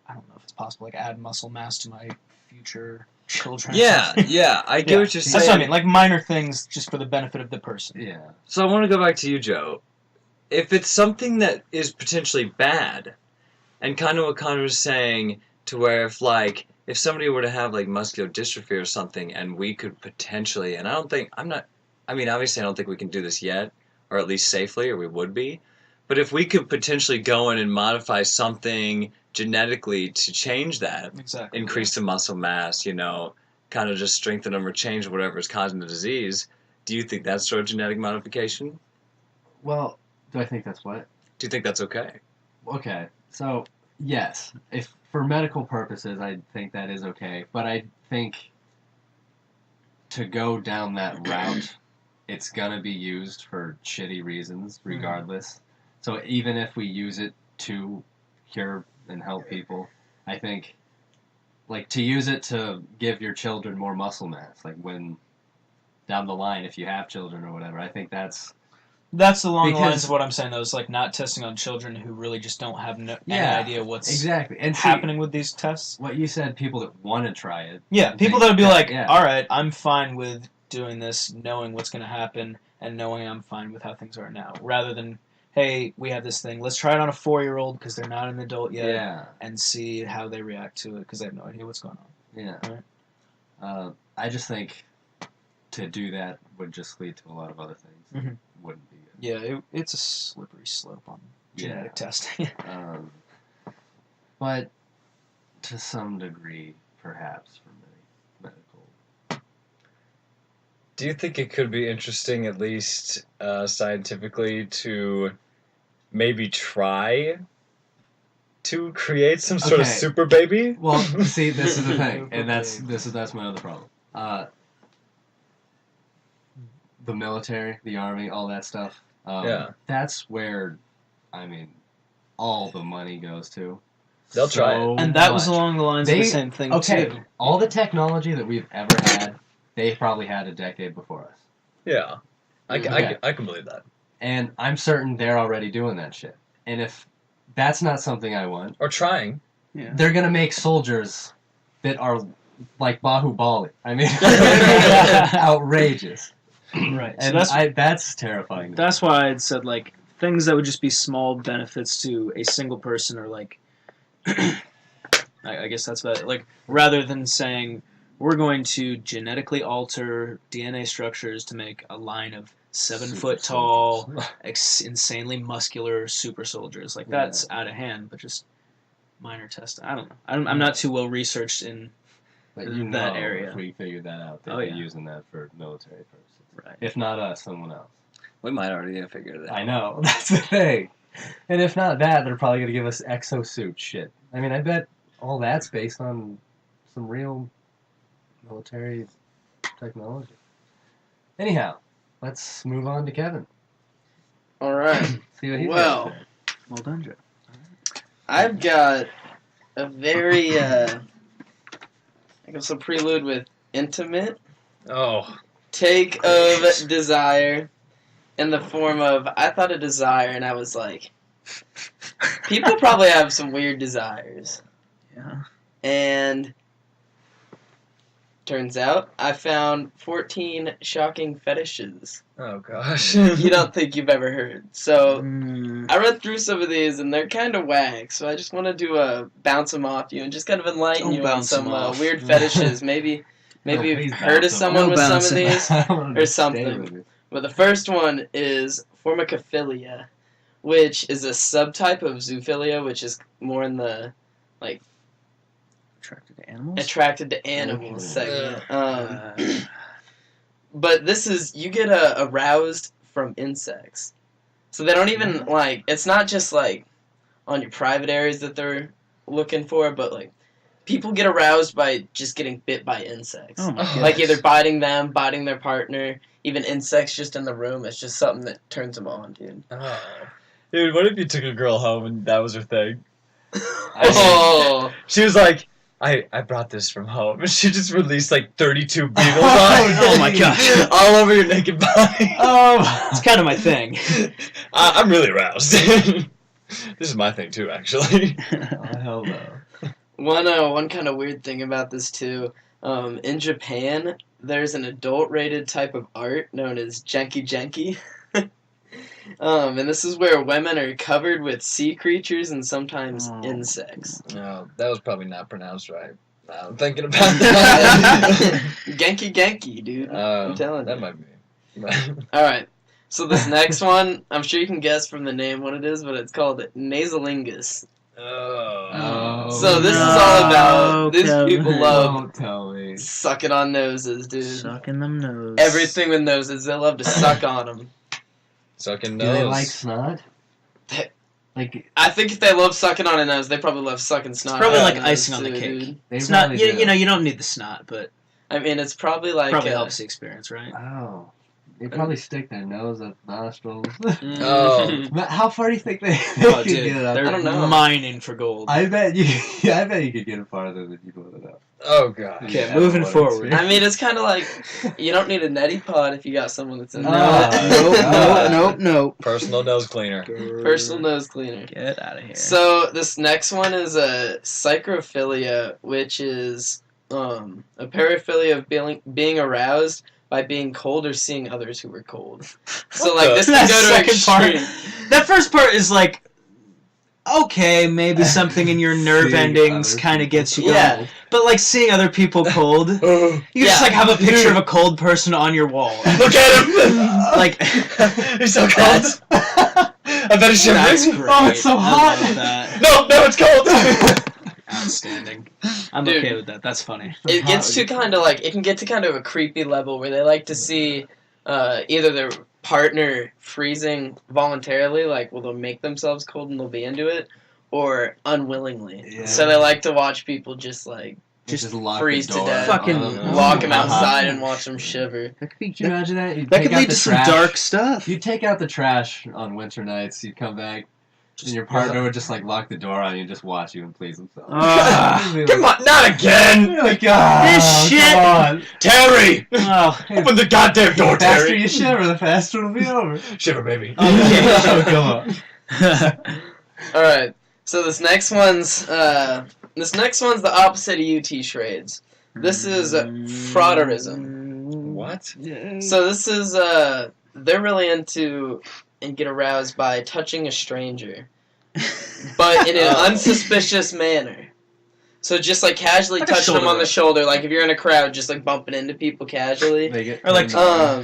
Speaker 5: I don't know if it's possible like add muscle mass to my future children. or
Speaker 1: Yeah,
Speaker 5: something.
Speaker 1: yeah, I get what you're saying.
Speaker 5: That's what I mean, like minor things just for the benefit of the person.
Speaker 4: Yeah.
Speaker 1: So I want to go back to you, Joe. If it's something that is potentially bad, and kind of what Connor was saying, to where if somebody were to have like muscular dystrophy or something, and we could potentially, and obviously I don't think we can do this yet, or at least safely, or we would be, but if we could potentially go in and modify something genetically to change that,
Speaker 5: Exactly.
Speaker 1: increase the muscle mass, kind of just strengthen them or change whatever is causing the disease, do you think that's sort of genetic modification?
Speaker 4: Well, do I think that's what?
Speaker 1: Do you think that's okay?
Speaker 4: Okay, so yes, if for medical purposes, I think that is okay. But I think to go down that route, it's gonna be used for shitty reasons, regardless. So even if we use it to cure and help people, I think, like to use it to give your children more muscle mass, like when down the line, if you have children or whatever, I think that's
Speaker 5: along the lines
Speaker 4: because-
Speaker 5: of what I'm saying, though. It's like not testing on children who really just don't have any
Speaker 4: Yeah,
Speaker 5: idea what's
Speaker 4: exactly and see,
Speaker 5: happening with these tests.
Speaker 4: what you said, people that want to try it.
Speaker 5: Yeah,
Speaker 4: I
Speaker 5: people
Speaker 4: think
Speaker 5: that would be like,
Speaker 4: yeah.
Speaker 5: all right, I'm fine with doing this, knowing what's going to happen, and knowing I'm fine with how things are now, rather than, hey, we have this thing, let's try it on a 4-year-old because they're not an adult yet,
Speaker 4: Yeah,
Speaker 5: and see how they react to it because they have no idea what's going on.
Speaker 4: yeah.
Speaker 5: Right.
Speaker 4: I just think to do that would just lead to a lot of other things.
Speaker 5: Mhm.
Speaker 4: Wouldn't be good.
Speaker 5: Yeah, it's a slippery slope on genetic testing.
Speaker 4: Um, but to some degree, perhaps for many medical.
Speaker 1: Do you think it could be interesting, at least scientifically, to maybe try to create some sort of
Speaker 4: Okay.
Speaker 1: super baby?
Speaker 4: Well, see, this is the thing, and that's my other problem. The military, the army, all that stuff.
Speaker 1: Yeah.
Speaker 4: That's where, I mean, all the money goes to.
Speaker 1: They'll try it.
Speaker 5: And that was
Speaker 4: much.
Speaker 5: along the lines of
Speaker 4: They-
Speaker 5: the same thing,
Speaker 4: Okay,
Speaker 5: too.
Speaker 4: all the technology that we've ever had, they probably had a decade before us.
Speaker 1: Yeah. I can believe that.
Speaker 4: And I'm certain they're already doing that shit. And if that's not something I want,
Speaker 1: Or trying.
Speaker 5: Yeah.
Speaker 4: they're gonna make soldiers that are like Bahubali. I mean, outrageous.
Speaker 5: Right. So
Speaker 4: And that's terrifying.
Speaker 5: that's why I'd said, like, things that would just be small benefits to a single person or, like, I guess that's about it. Like, rather than saying, we're going to genetically alter DNA structures to make a line of 7-foot tall, insanely muscular super soldiers. Like, that's out of hand, but just minor testing. I don't know. I'm not too well researched in
Speaker 4: But you know,
Speaker 5: that area.
Speaker 4: if we figured that out, they'd
Speaker 5: Oh,
Speaker 4: be
Speaker 5: yeah.
Speaker 4: using that for military purposes.
Speaker 5: Right.
Speaker 4: If not us, someone else.
Speaker 1: We might already have figured it out.
Speaker 4: I know, that's the thing. And if not that, they're probably going to give us exosuit shit. I mean, I bet all that's based on some real military technology. Anyhow, let's move on to Kevin.
Speaker 3: All right.
Speaker 4: See what he's
Speaker 3: Well,
Speaker 4: got to say.
Speaker 5: Well done, Joe.
Speaker 3: I've got a very, I guess, a prelude with intimate
Speaker 1: Oh.
Speaker 3: take of desire in the form of, I thought of desire and I was like, people probably have some weird desires.
Speaker 5: Yeah.
Speaker 3: And turns out I found 14 shocking fetishes
Speaker 1: Oh gosh.
Speaker 3: you don't think you've ever heard. So
Speaker 5: Mm.
Speaker 3: I read through some of these and they're kind of whack. So I just want to bounce them off you and just kind of enlighten
Speaker 5: Don't
Speaker 3: you on
Speaker 5: bounce 'em
Speaker 3: some
Speaker 5: off.
Speaker 3: weird fetishes. Maybe
Speaker 4: No,
Speaker 3: you've
Speaker 4: please
Speaker 3: heard of
Speaker 4: bounce 'em
Speaker 3: someone
Speaker 5: off.
Speaker 3: with
Speaker 5: No
Speaker 3: some of
Speaker 5: bouncing.
Speaker 3: these.
Speaker 4: I don't wanna
Speaker 3: or
Speaker 4: just stay
Speaker 3: something.
Speaker 4: with it.
Speaker 3: But the first one is formicophilia, which is a subtype of zoophilia, which is more in the
Speaker 5: Attracted to animals?
Speaker 3: attracted to animals
Speaker 4: Okay.
Speaker 3: segment. But this is, you get aroused from insects. So they don't even, like, it's not just, like, on your private areas that they're looking for, but, like, people get aroused by just getting bit by insects.
Speaker 5: Oh my
Speaker 1: Oh.
Speaker 5: god.
Speaker 3: Like, either biting them, biting their partner, even insects just in the room. It's just something that turns them on, dude.
Speaker 1: Oh. Dude, what if you took a girl home and that was her thing?
Speaker 3: Oh!
Speaker 1: She was like, I brought this from home. And she just released like 32 beetles on
Speaker 5: Oh my gosh.
Speaker 1: all over your naked body.
Speaker 5: Oh, it's kind of my thing.
Speaker 1: I'm really aroused. This is my thing too, actually.
Speaker 4: Oh, hell no.
Speaker 3: One kind of weird thing about this, too. In Japan, there's an adult-rated type of art known as genki. And this is where women are covered with sea creatures and sometimes
Speaker 5: Oh.
Speaker 3: insects.
Speaker 1: No, that was probably not pronounced right. Now I'm thinking about that.
Speaker 3: Genki, dude. I'm telling
Speaker 1: that
Speaker 3: you.
Speaker 1: might be.
Speaker 3: Alright, so this next one, I'm sure you can guess from the name what it is, but it's called nasolingus.
Speaker 1: Oh.
Speaker 3: So this is all about, these
Speaker 5: Kevin.
Speaker 3: people love
Speaker 4: Don't tell me.
Speaker 3: sucking on noses, dude.
Speaker 5: Sucking them nose.
Speaker 3: Everything with noses, they love to suck on them.
Speaker 1: Sucking
Speaker 4: Do
Speaker 1: nose.
Speaker 4: they like snot?
Speaker 3: They-
Speaker 4: Like,
Speaker 3: I think if they love sucking on a nose, they probably love sucking snot.
Speaker 5: It's probably
Speaker 3: out
Speaker 5: like
Speaker 3: of a
Speaker 5: icing
Speaker 3: nose
Speaker 5: on the
Speaker 3: too,
Speaker 5: cake.
Speaker 3: dude.
Speaker 4: they
Speaker 5: It's not,
Speaker 4: probably do.
Speaker 5: you know, you don't need the snot, but
Speaker 3: I mean, it's probably like
Speaker 5: probably helps the experience, right?
Speaker 4: Oh. They probably stick their nose up nostrils.
Speaker 1: Oh.
Speaker 4: But how far do you think they
Speaker 5: Oh,
Speaker 4: could
Speaker 5: dude,
Speaker 4: get it up?
Speaker 5: they're
Speaker 3: I don't know.
Speaker 5: mining for gold.
Speaker 4: I bet you could get it farther than you put it up.
Speaker 1: Oh god.
Speaker 5: Okay,
Speaker 4: Yeah,
Speaker 5: moving
Speaker 4: what
Speaker 5: forward.
Speaker 3: I mean, it's kind of like you don't need a neti pot if you got someone that's in
Speaker 5: No,
Speaker 3: there.
Speaker 5: nope.
Speaker 1: Personal nose cleaner.
Speaker 3: Personal nose cleaner.
Speaker 5: Get out of here.
Speaker 3: So this next one is a psychrophilia, which is a paraphilia of being aroused by being cold or seeing others who were cold. So like this can
Speaker 5: That
Speaker 3: go to
Speaker 5: second part-
Speaker 3: extreme.
Speaker 5: That first part is like, okay, maybe something in your nerve
Speaker 4: Seeing
Speaker 5: endings
Speaker 4: other
Speaker 5: kind of
Speaker 4: people
Speaker 5: gets you
Speaker 3: Yeah.
Speaker 5: going. But like seeing other people cold, you
Speaker 1: Oh,
Speaker 5: just
Speaker 3: Yeah.
Speaker 5: like have a picture of a cold person on your wall.
Speaker 1: look at him!
Speaker 5: Like,
Speaker 1: He's so cold. I bet he's
Speaker 5: that's
Speaker 1: shivering.
Speaker 5: great.
Speaker 4: Oh, it's so
Speaker 5: I
Speaker 4: hot.
Speaker 5: love that.
Speaker 1: No, it's cold.
Speaker 5: Outstanding. I'm
Speaker 3: Dude.
Speaker 5: okay with that. That's funny.
Speaker 3: It gets to kind of like, it can get to kind of a creepy level where they like to see either their partner freezing voluntarily, like, well, they'll make themselves cold and they'll be into it, or unwillingly.
Speaker 4: Yeah.
Speaker 3: So they like to watch people just, like,
Speaker 4: Just lock
Speaker 3: freeze
Speaker 4: the
Speaker 3: to
Speaker 4: door.
Speaker 3: death.
Speaker 5: Fucking
Speaker 3: lock them
Speaker 5: Uh-huh.
Speaker 3: outside and watch them shiver.
Speaker 4: Could you imagine that? You'd
Speaker 5: That
Speaker 4: take
Speaker 5: could
Speaker 4: out
Speaker 5: lead
Speaker 4: the
Speaker 5: to some
Speaker 4: trash.
Speaker 5: dark stuff.
Speaker 4: You'd take out the trash on winter nights. You'd come back, and your partner would just like lock the door on you and just watch you and please himself.
Speaker 1: Come on, not again!
Speaker 4: You're like, "Ah,
Speaker 5: This shit!"
Speaker 4: Come on.
Speaker 1: Terry!
Speaker 5: Oh,
Speaker 1: Open the goddamn door,
Speaker 4: The faster
Speaker 1: Terry!
Speaker 4: you shiver, the faster it'll be over.
Speaker 1: Shiver, baby.
Speaker 4: Oh, come on.
Speaker 3: Alright, so this next one's the opposite of UT charades. This is frauderism.
Speaker 1: What?
Speaker 3: So this is, they're really into and get aroused by touching a stranger, but in an unsuspicious manner. So just like casually
Speaker 5: Like a
Speaker 3: touching them
Speaker 5: shoulder
Speaker 3: on the
Speaker 5: rub.
Speaker 3: shoulder, like if you're in a crowd, just like bumping into people casually.
Speaker 4: They get
Speaker 5: Or like-
Speaker 4: turned on.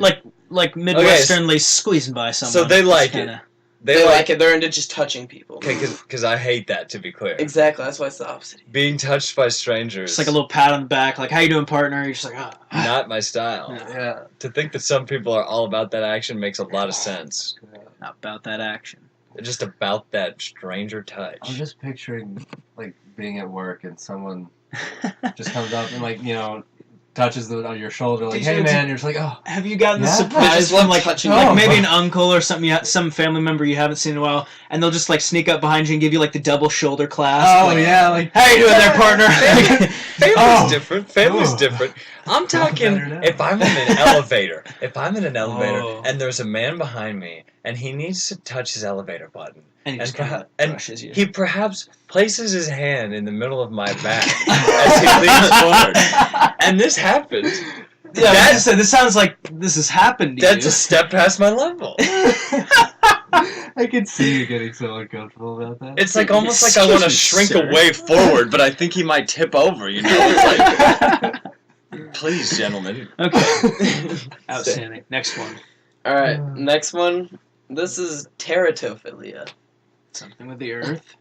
Speaker 5: like Midwesternly squeezing by someone.
Speaker 1: So they like
Speaker 5: Just
Speaker 1: it.
Speaker 5: kinda-
Speaker 3: They like it. They're into just touching people.
Speaker 1: Okay, because I hate that, to be clear.
Speaker 3: Exactly. That's why it's the opposite.
Speaker 1: Being touched by strangers.
Speaker 5: Just like a little pat on the back, like, how you doing, partner? You're just like, ah.
Speaker 1: Not my style.
Speaker 5: Yeah.
Speaker 4: Yeah.
Speaker 1: To think that some people are all about that action makes a lot of sense.
Speaker 5: Not about that action.
Speaker 1: They're just about that stranger touch.
Speaker 4: I'm just picturing like being at work and someone just comes up and like touches on your shoulder like,
Speaker 5: Did
Speaker 4: hey
Speaker 5: you-
Speaker 4: man, you're just like, oh.
Speaker 5: Have you gotten the
Speaker 4: Yeah?
Speaker 3: They
Speaker 5: surprise
Speaker 3: just
Speaker 5: from
Speaker 3: love
Speaker 5: like,
Speaker 3: touching
Speaker 5: like
Speaker 4: you.
Speaker 5: maybe an uncle or something, some family member you haven't seen in a while, and they'll just like sneak up behind you and give you like the double shoulder clasp?
Speaker 4: Oh
Speaker 5: like,
Speaker 4: yeah, like
Speaker 5: How you doing there, partner?
Speaker 1: Family's different. Family's
Speaker 5: Oh.
Speaker 1: different. I'm talking
Speaker 5: better now.
Speaker 1: if I'm in an elevator. If I'm in an elevator
Speaker 5: Oh.
Speaker 1: and there's a man behind me and he needs to touch his elevator button,
Speaker 5: And he just kind of
Speaker 1: and
Speaker 5: brushes you.
Speaker 1: he perhaps places his hand in the middle of my back as he leans forward. And this happens.
Speaker 5: Yeah,
Speaker 1: That-
Speaker 5: I said, this sounds like this has happened to
Speaker 1: That's
Speaker 5: you.
Speaker 1: a step past my level.
Speaker 4: I can see you getting so uncomfortable about that.
Speaker 1: It's like almost like I want to
Speaker 5: Excuse me,
Speaker 1: shrink
Speaker 5: sir.
Speaker 1: away forward, but I think he might tip over, you know? It's like, please, gentlemen.
Speaker 5: Okay. Outstanding. Next one.
Speaker 3: All right, next one. This is teratophilia.
Speaker 5: Something with the earth.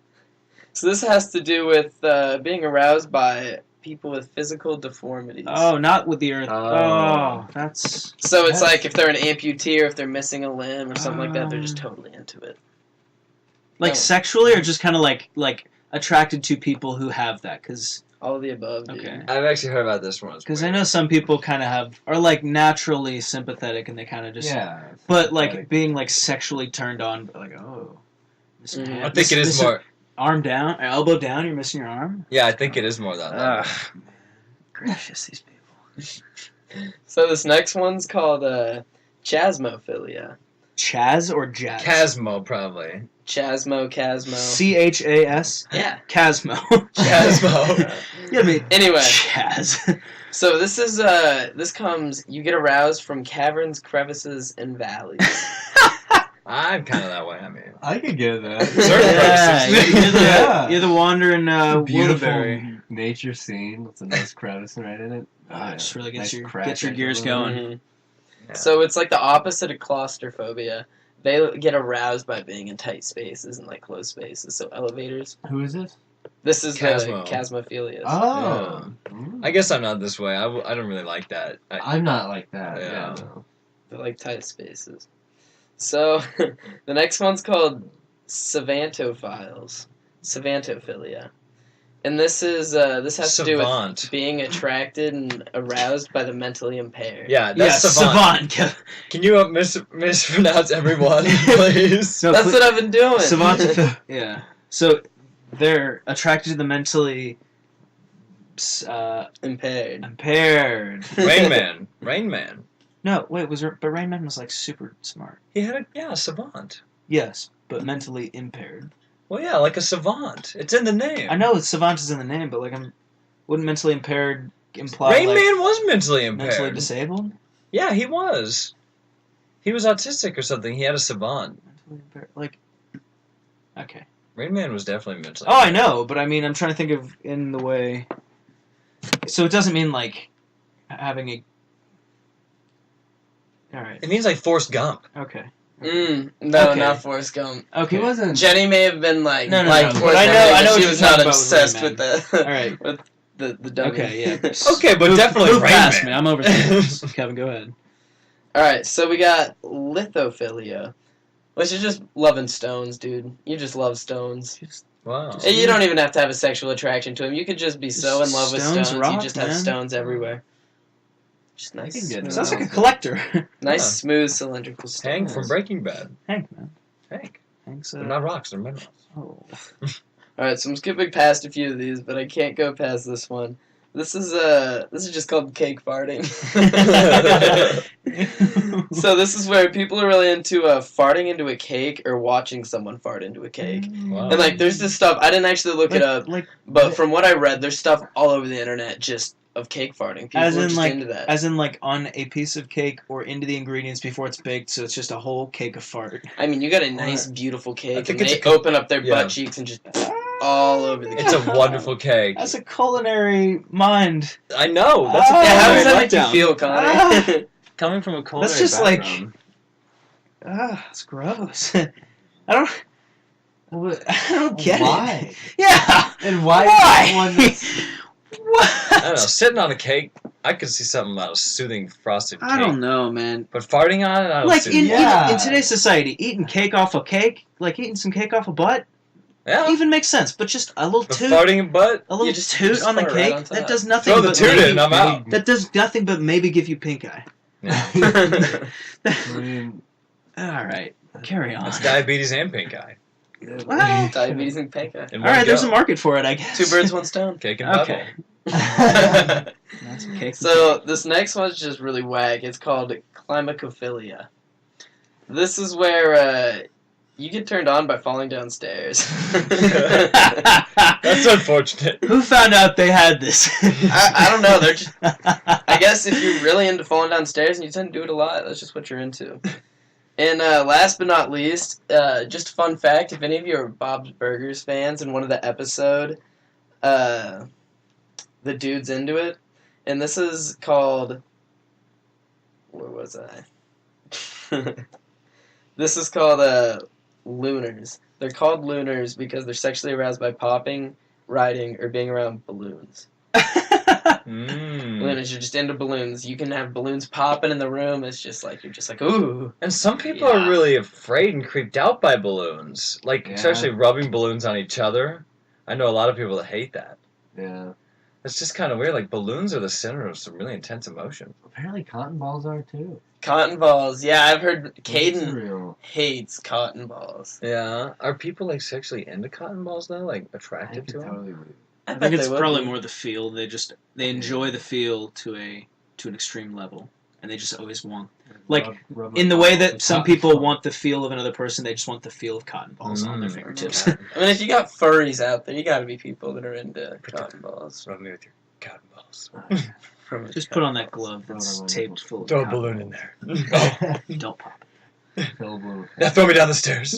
Speaker 3: So this has to do with being aroused by people with physical deformities.
Speaker 5: Oh, not with the earth.
Speaker 4: Oh.
Speaker 5: Oh, that's...
Speaker 3: So it's
Speaker 5: Yes.
Speaker 3: like if they're an amputee or if they're missing a limb or something like that, they're just totally into it.
Speaker 5: Like
Speaker 3: No.
Speaker 5: sexually or just kind of like attracted to people who have that? Because
Speaker 3: All of the above, dude.
Speaker 5: okay.
Speaker 1: I've actually heard about this one.
Speaker 5: I know some people kind of are like naturally sympathetic and they kind of just...
Speaker 4: Yeah.
Speaker 5: But like being like sexually turned on, but like, oh... missing a
Speaker 3: Mhm.
Speaker 5: hand-
Speaker 1: I think it is
Speaker 5: missing-
Speaker 1: more.
Speaker 5: Arm down, elbow down, you're missing your arm?
Speaker 1: Yeah, I think it is more that. level.
Speaker 5: Gracious, these people.
Speaker 3: So this next one's called chasmophilia.
Speaker 5: Chaz or jazz?
Speaker 1: Chasmo, probably.
Speaker 3: Chasmo.
Speaker 5: Chas?
Speaker 3: Yeah.
Speaker 5: Chasmo.
Speaker 1: Chasmo.
Speaker 5: Yeah, I mean,
Speaker 3: Anyway,
Speaker 5: Chaz.
Speaker 3: so this is you get aroused from caverns, crevices, and valleys.
Speaker 1: I'm kind of that way. I mean,
Speaker 4: I could get that.
Speaker 1: Certain
Speaker 5: Yeah,
Speaker 1: purposes.
Speaker 5: you're the,
Speaker 4: Yeah.
Speaker 5: you're the wandering
Speaker 4: Beautiful
Speaker 5: Woolberry.
Speaker 4: nature scene with a nice crevice right in it.
Speaker 5: Just really
Speaker 4: Nice
Speaker 5: gets your
Speaker 4: crack into
Speaker 5: gears
Speaker 4: the
Speaker 5: going.
Speaker 3: Mhm.
Speaker 1: Yeah.
Speaker 3: So it's like the opposite of claustrophobia. They get aroused by being in tight spaces and like closed spaces. So elevators.
Speaker 4: Who is this?
Speaker 3: This is
Speaker 1: Chasmo.
Speaker 3: the chasmophilia.
Speaker 4: Oh. Mm.
Speaker 1: I guess I'm not this way. I don't really like that.
Speaker 4: I'm not like that.
Speaker 1: Yeah.
Speaker 4: Yeah. No.
Speaker 3: They're like tight spaces. So the next one's called savantophiles. Savantophilia. And this has to do with
Speaker 1: Savant.
Speaker 3: being attracted and aroused by the mentally impaired.
Speaker 1: Yeah,
Speaker 5: Yeah,
Speaker 1: that's savant.
Speaker 5: savant.
Speaker 1: Can you mispronounce everyone, please?
Speaker 5: No,
Speaker 3: That's
Speaker 5: put-
Speaker 3: what I've been doing.
Speaker 5: Savant. Yeah. So they're attracted to the mentally
Speaker 3: Impaired.
Speaker 5: impaired.
Speaker 1: Rain Man. Rain Man.
Speaker 5: No, wait, but Rain Man was like super smart.
Speaker 1: He had a savant.
Speaker 5: Yes, but mentally impaired.
Speaker 1: Well, yeah, like a savant. It's in the name.
Speaker 5: I know savant is in the name, but like wouldn't mentally impaired imply
Speaker 1: Rain
Speaker 5: like
Speaker 1: Man was mentally impaired.
Speaker 5: mentally disabled?
Speaker 1: Yeah, he was. He was autistic or something. He had a savant.
Speaker 5: Mentally impaired, like. Okay.
Speaker 1: Rain Man was definitely mentally.
Speaker 5: Oh, I know, but I mean, I'm trying to think of in the way. So it doesn't mean like having a. All right.
Speaker 1: It means like Forrest Gump.
Speaker 5: Okay.
Speaker 3: No,
Speaker 5: Okay.
Speaker 3: not Forrest Gump.
Speaker 5: Okay.
Speaker 4: He wasn't.
Speaker 3: Jenny may have been like
Speaker 5: No,
Speaker 3: like
Speaker 5: but
Speaker 3: Forrest
Speaker 5: I know-
Speaker 3: Gump,
Speaker 5: I know
Speaker 3: but
Speaker 5: what
Speaker 3: she
Speaker 5: you're
Speaker 3: was
Speaker 5: talking
Speaker 3: not
Speaker 5: about with
Speaker 3: obsessed
Speaker 5: Rain
Speaker 3: with the
Speaker 5: All right.
Speaker 3: with the dummy.
Speaker 5: Okay. Yeah.
Speaker 1: Okay, but definitely
Speaker 5: Move
Speaker 1: Rain
Speaker 5: past
Speaker 1: Man.
Speaker 5: me. I'm overthinking. Kevin, go ahead.
Speaker 3: All right, so we got lithophilia, which is just loving stones, dude. You just love stones.
Speaker 1: Wow.
Speaker 3: Hey, you don't even have to have a sexual attraction to them. You could just be so in love with
Speaker 5: Stones
Speaker 3: stones.
Speaker 5: rock,
Speaker 3: You just have
Speaker 5: man.
Speaker 3: stones everywhere. Just
Speaker 4: I
Speaker 3: nice,
Speaker 4: can get
Speaker 3: smooth,
Speaker 4: that.
Speaker 5: Sounds like a collector.
Speaker 3: nice,
Speaker 1: Yeah.
Speaker 3: smooth, cylindrical stones.
Speaker 1: Hank from Breaking Bad.
Speaker 5: Hank, man.
Speaker 1: Hank.
Speaker 5: Hank's
Speaker 1: They're not rocks, they're minerals.
Speaker 5: Oh.
Speaker 3: All right, so I'm skipping past a few of these, but I can't go past this one. This is just called cake farting. So this is where people are really into farting into a cake or watching someone fart into a cake.
Speaker 1: Wow.
Speaker 3: And like, there's this stuff I didn't actually look it up,
Speaker 5: Like,
Speaker 3: but from what I read, there's stuff all over the internet just of cake farting. People
Speaker 5: as
Speaker 3: are
Speaker 5: in
Speaker 3: just
Speaker 5: like,
Speaker 3: into that.
Speaker 5: as in like on a piece of cake or into the ingredients before it's baked, so it's just a whole cake of fart.
Speaker 3: I mean, you got a nice, beautiful cake,
Speaker 1: I think
Speaker 3: and
Speaker 1: it's
Speaker 3: they
Speaker 1: a
Speaker 3: open up their
Speaker 1: yeah.
Speaker 3: butt cheeks and just all over the cake.
Speaker 1: It's a wonderful cake.
Speaker 5: That's a culinary mind.
Speaker 1: I know. That's a
Speaker 5: Ah,
Speaker 3: Yeah, how does that
Speaker 1: culinary
Speaker 3: make you
Speaker 1: letdown.
Speaker 3: feel, Connor?
Speaker 5: Ah.
Speaker 1: Coming from a culinary
Speaker 5: That's just like-
Speaker 1: background.
Speaker 5: It's gross. I don't get
Speaker 4: Why?
Speaker 5: it. Yeah.
Speaker 4: And why?
Speaker 5: Why?
Speaker 4: Is that one that's-
Speaker 1: I don't know.
Speaker 5: What?
Speaker 1: Sitting on a cake, I could see something about a soothing frosted cake.
Speaker 5: I don't know, man.
Speaker 1: But farting on it, I don't
Speaker 5: Like
Speaker 1: see
Speaker 5: in,
Speaker 1: that.
Speaker 4: Yeah.
Speaker 5: in today's society, eating cake off a cake, like eating some cake off a butt,
Speaker 1: Yeah.
Speaker 5: even makes sense. But just a little
Speaker 1: But
Speaker 5: toot,
Speaker 1: farting in butt,
Speaker 5: a little
Speaker 3: You just
Speaker 5: toot on the
Speaker 3: fart right
Speaker 5: cake,
Speaker 3: on top.
Speaker 5: that does nothing.
Speaker 1: throw the
Speaker 5: but
Speaker 1: toot
Speaker 5: maybe,
Speaker 1: in, I'm out.
Speaker 5: That does nothing but maybe give you pink eye.
Speaker 4: I mean,
Speaker 5: All right, carry on.
Speaker 1: That's diabetes and pink eye.
Speaker 5: Well,
Speaker 3: Diabetes and pancake.
Speaker 1: In
Speaker 5: all right,
Speaker 1: one
Speaker 5: there's
Speaker 1: go.
Speaker 5: a market for it, I guess.
Speaker 3: Two birds, one stone.
Speaker 1: Cake and
Speaker 5: Okay.
Speaker 1: bubble.
Speaker 5: That's a cake.
Speaker 3: So this next one's just really whack. It's called climacophilia. This is where you get turned on by falling downstairs.
Speaker 1: That's unfortunate.
Speaker 5: Who found out they had this?
Speaker 3: I don't know. They're just, I guess if you're really into falling downstairs and you tend to do it a lot, that's just what you're into. And last but not least, just a fun fact: if any of you are Bob's Burgers fans, in one of the episode, the dude's into it, and this is called. Where was I? This is called Looners. They're called Looners because they're sexually aroused by popping, riding, or being around balloons. Looners, you're just into balloons. You can have balloons popping in the room. It's just like, you're just like, ooh.
Speaker 1: And some people
Speaker 3: Yeah.
Speaker 1: are really afraid and creeped out by balloons. Like,
Speaker 4: Yeah.
Speaker 1: especially rubbing balloons on each other. I know a lot of people that hate that.
Speaker 4: Yeah.
Speaker 1: It's just kind of weird. Like, balloons are the center of some really intense emotion.
Speaker 4: Apparently cotton balls are too.
Speaker 3: Cotton balls. Yeah, I've heard
Speaker 4: It's
Speaker 3: Caden
Speaker 4: real.
Speaker 3: hates cotton balls.
Speaker 1: Yeah. Are people, like, sexually into cotton balls, though? Like,
Speaker 4: I
Speaker 1: attracted to
Speaker 4: could
Speaker 1: them?
Speaker 4: totally believe.
Speaker 5: I
Speaker 3: bet
Speaker 5: think it's
Speaker 3: they would
Speaker 5: probably
Speaker 3: be.
Speaker 5: more the feel. They enjoy the feel to an extreme level, and they just always want. Like,
Speaker 4: Rub
Speaker 5: In the
Speaker 4: my
Speaker 5: way
Speaker 4: balls
Speaker 5: that
Speaker 4: with
Speaker 5: some
Speaker 4: cotton
Speaker 5: people
Speaker 4: balls.
Speaker 5: want the feel of another person, they just want the feel of cotton balls on their
Speaker 1: Mm.
Speaker 5: fingertips.
Speaker 3: I mean, if you got furries out there, you gotta be people that are into cotton balls.
Speaker 1: Rub me with your cotton balls.
Speaker 3: From
Speaker 5: Just put on that glove
Speaker 4: Throw it
Speaker 5: that's
Speaker 4: on my
Speaker 5: taped
Speaker 4: nipples.
Speaker 5: full of
Speaker 1: Throw a
Speaker 5: cotton
Speaker 1: balloon in
Speaker 5: balls.
Speaker 1: there. Oh,
Speaker 5: Don't pop
Speaker 4: Fill a balloon.
Speaker 1: now throw me down the stairs.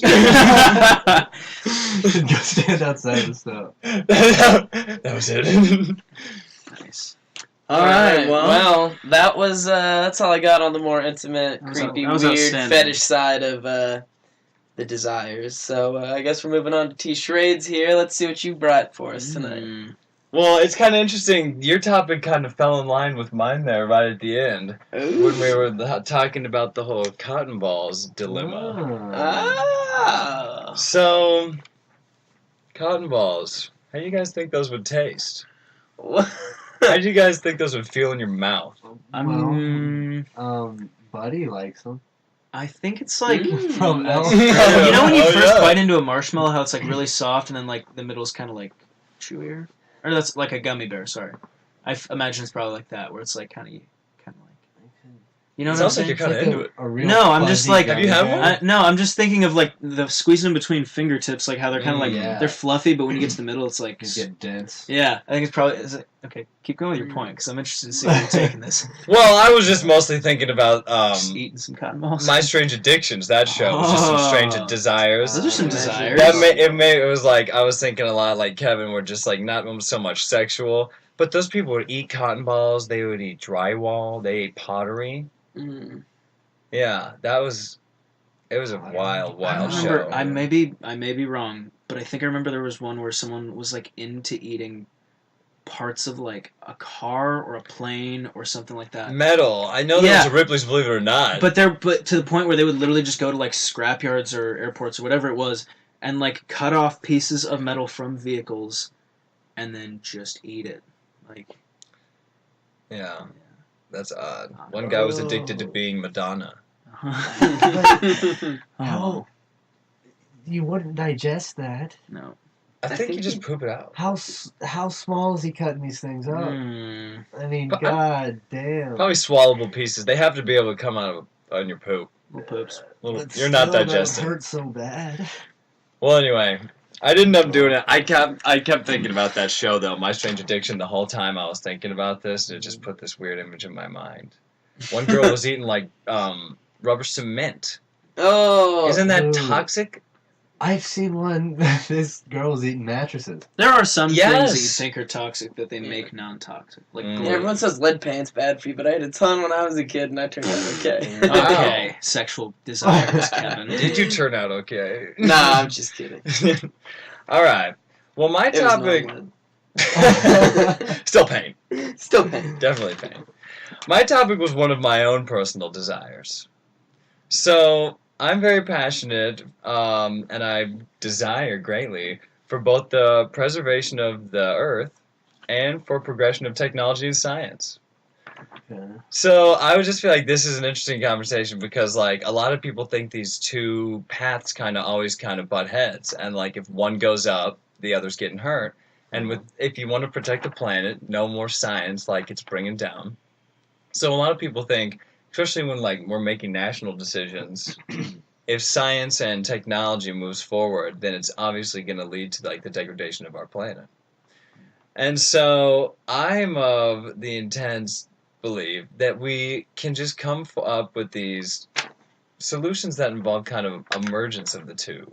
Speaker 4: Go stand outside the stove.
Speaker 1: That was it.
Speaker 5: it. Nice. All right. Well,
Speaker 3: that was that's all I got on the more intimate,
Speaker 5: That was-
Speaker 3: creepy,
Speaker 5: that was
Speaker 3: weird
Speaker 5: outstanding.
Speaker 3: fetish side of the desires. So I guess we're moving on to T Shrades here. Let's see what you brought for us tonight.
Speaker 1: Well, it's kind of interesting. Your topic kind of fell in line with mine there right at the end when we were talking about the whole cotton balls dilemma.
Speaker 3: Ah.
Speaker 1: So, cotton balls. How do you guys think those would taste? How do you guys think those would feel in your mouth?
Speaker 4: Buddy likes them.
Speaker 5: I think it's like
Speaker 4: From
Speaker 5: you know
Speaker 4: Elf.
Speaker 5: when you
Speaker 1: Oh,
Speaker 5: first
Speaker 1: yeah.
Speaker 5: bite into a marshmallow, how it's like really soft, and then like the middle's kind of like chewier, or that's like a gummy bear. Sorry, I imagine it's probably like that, where it's like kind of like. You know what I'm
Speaker 1: Sounds like
Speaker 5: saying?
Speaker 1: you're kind of into it.
Speaker 5: No, I'm just like-
Speaker 1: Have you had one?
Speaker 5: No, I'm just thinking of like the squeezing in between fingertips, like how they're kind of like
Speaker 4: Yeah.
Speaker 5: they're fluffy, but when you get to the middle, it's like
Speaker 4: It get dense.
Speaker 5: yeah. I think it's probably okay. Keep going with your point because I'm interested to see where you're taking this.
Speaker 1: Well, I was just mostly thinking about
Speaker 5: Just eating some cotton balls.
Speaker 1: My Strange Addictions. That show was just some strange
Speaker 5: Oh.
Speaker 1: desires.
Speaker 5: Those are some desires.
Speaker 1: It was like I was thinking a lot like Kevin, were just like not so much sexual, but those people would eat cotton balls. They would eat drywall. They ate pottery.
Speaker 3: Mm.
Speaker 1: Yeah, it was a wild,
Speaker 5: I
Speaker 1: wild
Speaker 5: don't remember.
Speaker 1: show.
Speaker 5: I may be wrong, but I think I remember there was one where someone was like into eating parts of like a car or a plane or something like that.
Speaker 1: Metal. I know there was
Speaker 5: Yeah.
Speaker 1: a Ripley's Believe It or Not.
Speaker 5: But to the point where they would literally just go to like scrapyards or airports or whatever it was, and like cut off pieces of metal from vehicles, and then just eat it. Like
Speaker 1: yeah, that's odd. One guy was addicted to being Madonna.
Speaker 5: oh
Speaker 4: How? You wouldn't digest that.
Speaker 5: no.
Speaker 1: I think you
Speaker 3: think
Speaker 1: just
Speaker 3: he-
Speaker 1: poop it out.
Speaker 4: How small is he cutting these things up?
Speaker 5: Mm.
Speaker 4: I mean,
Speaker 1: But
Speaker 4: god damn.
Speaker 1: Probably swallowable pieces. They have to be able to come out on your poop.
Speaker 5: Little poops.
Speaker 4: But
Speaker 1: You're not
Speaker 4: still, that would
Speaker 1: digesting.
Speaker 4: hurt so bad.
Speaker 1: Well, anyway, I didn't end up doing it. I kept thinking about that show though, My Strange Addiction. The whole time I was thinking about this, and it just put this weird image in my mind. One girl was eating like rubber cement.
Speaker 3: Oh.
Speaker 1: Isn't that
Speaker 4: Ooh.
Speaker 1: toxic?
Speaker 4: I've seen one. This girl's eating mattresses.
Speaker 5: There are some things that you
Speaker 1: Yes.
Speaker 5: think are toxic that they
Speaker 3: Yeah.
Speaker 5: make non-toxic. Like
Speaker 1: Mm.
Speaker 3: Yeah,
Speaker 5: glue.
Speaker 3: everyone says lead paint's bad for you, but I had a ton when I was a kid, and I turned out okay.
Speaker 5: Okay, sexual desires, Kevin.
Speaker 1: Did you turn out okay?
Speaker 3: Nah, I'm just kidding.
Speaker 1: All right. Well, my
Speaker 3: It was not
Speaker 1: topic.
Speaker 3: lead.
Speaker 1: Still pain.
Speaker 3: Still pain.
Speaker 1: Definitely pain. My topic was one of my own personal desires. So, I'm very passionate, and I desire greatly for both the preservation of the Earth and for progression of technology and science.
Speaker 4: Okay.
Speaker 1: So, I would just feel like this is an interesting conversation because, like, a lot of people think these two paths always butt heads, and, like, if one goes up, the other's getting hurt. And if you want to protect the planet, no more science like it's bringing down. So a lot of people think, especially when like we're making national decisions, if science and technology moves forward, then it's obviously going to lead to like the degradation of our planet. And so I'm of the intense belief that we can just come up with these solutions that involve kind of emergence of the two.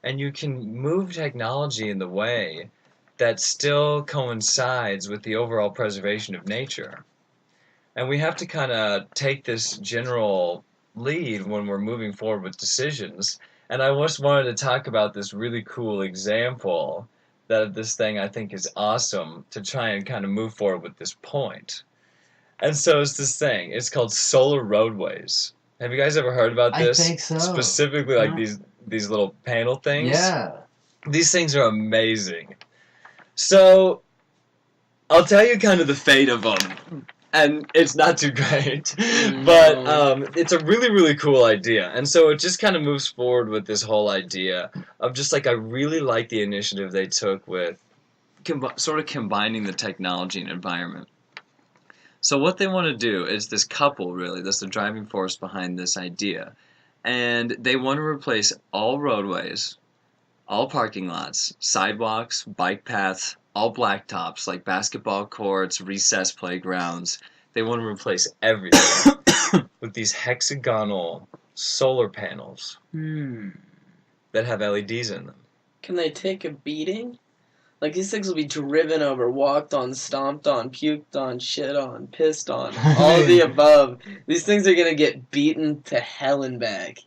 Speaker 1: And you can move technology in the way that still coincides with the overall preservation of nature. And we have to kind of take this general lead when we're moving forward with decisions. And I just wanted to talk about this really cool example that this thing I think is awesome to try and kind of move forward with this point. And so it's this thing. It's called solar roadways. Have you guys ever heard about this?
Speaker 4: I think so.
Speaker 1: Specifically, like
Speaker 5: No.
Speaker 1: these little panel things.
Speaker 4: Yeah.
Speaker 1: These things are amazing. So I'll tell you kind of the fate of them, and it's not too great, but it's a really, really cool idea. And so it just kind of moves forward with this whole idea of just like I really like the initiative they took with sort of combining the technology and environment. So what they want to do is this couple, really, that's the driving force behind this idea. And they want to replace all roadways, all parking lots, sidewalks, bike paths, all blacktops like basketball courts, recess playgrounds. They want to replace everything with these hexagonal solar panels that have LEDs in them.
Speaker 3: Can they take a beating? Like, these things will be driven over, walked on, stomped on, puked on, shit on, pissed on, all of the above. These things are gonna get beaten to hell and back.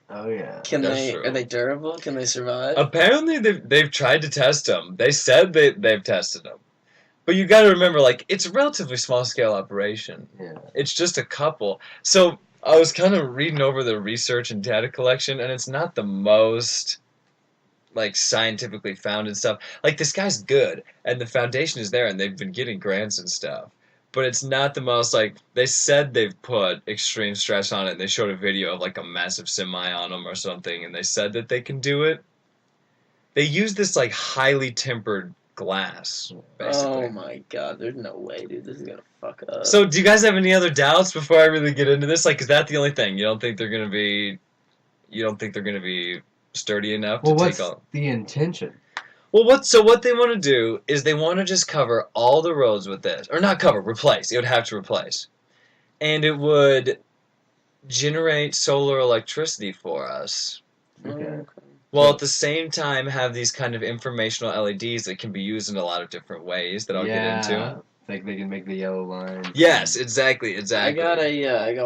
Speaker 4: Oh yeah.
Speaker 1: That's true.
Speaker 3: Are they durable? Can they survive?
Speaker 1: Apparently, they've tried to test them. They said they've tested them. But you got to remember, like, it's a relatively small-scale operation.
Speaker 4: Yeah.
Speaker 1: It's just a couple. So I was kind of reading over the research and data collection, and it's not the most like scientifically founded stuff. Like this guy's good, and the foundation is there, and they've been getting grants and stuff. But it's not the most like they said they've put extreme stress on it. And they showed a video of like a massive semi on them or something, and they said that they can do it. They use this like highly tempered glass, basically.
Speaker 3: Oh my god, there's no way, dude. This is gonna fuck up.
Speaker 1: So, do you guys have any other doubts before I really get into this? Like, is that the only thing? You don't think they're gonna be sturdy enough
Speaker 4: Well,
Speaker 1: to
Speaker 4: what's
Speaker 1: take on?
Speaker 4: the intention?
Speaker 1: Well, what they want to do is they want to just cover all the roads with this, or not cover, replace. It would have to replace, and it would generate solar electricity for us.
Speaker 4: Okay.
Speaker 1: While at the same time have these kind of informational LEDs that can be used in a lot of different ways that I'll get into.
Speaker 4: Like they can make the yellow line.
Speaker 1: Yes, exactly.
Speaker 3: I got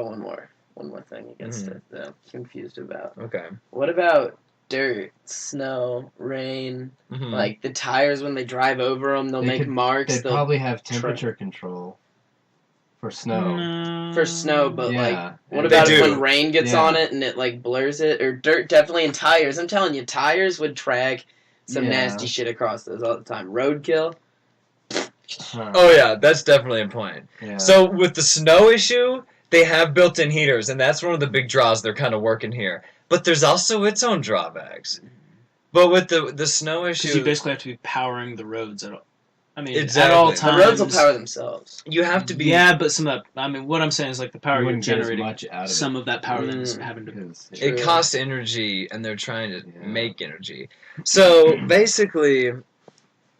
Speaker 3: one more thing against it that I'm confused about.
Speaker 1: Okay.
Speaker 3: What about dirt, snow, rain?
Speaker 1: Mhm.
Speaker 3: Like the tires when they drive over them, they'll make marks.
Speaker 4: They'd probably have temperature control for snow.
Speaker 3: For snow, but
Speaker 4: Yeah.
Speaker 3: like, what
Speaker 1: They
Speaker 3: about
Speaker 1: do.
Speaker 3: when rain gets
Speaker 4: Yeah.
Speaker 3: on it and it like blurs it? Or dirt, definitely in tires. I'm telling you, tires would track some
Speaker 4: Yeah.
Speaker 3: nasty shit across those all the time. Roadkill.
Speaker 4: Huh.
Speaker 1: Oh yeah, that's definitely a point.
Speaker 4: Yeah.
Speaker 1: So with the snow issue, they have built-in heaters, and that's one of the big draws they're kind of working here. But there's also its own drawbacks. But with the snow issue,
Speaker 5: Because you basically have to be powering the roads at all. I mean,
Speaker 1: Exactly.
Speaker 5: at all
Speaker 1: The
Speaker 5: times.
Speaker 3: The roads will power themselves.
Speaker 1: you have to be.
Speaker 5: Yeah, but some of that. I mean, what I'm saying is like the power
Speaker 4: You
Speaker 5: you're
Speaker 4: wouldn't get as
Speaker 5: generating.
Speaker 4: much out of
Speaker 5: Some
Speaker 4: it.
Speaker 5: of that power that's
Speaker 3: Mm.
Speaker 5: having to.
Speaker 4: Because-
Speaker 1: It
Speaker 3: True.
Speaker 1: costs energy, and they're trying to
Speaker 4: Yeah.
Speaker 1: make energy. So basically,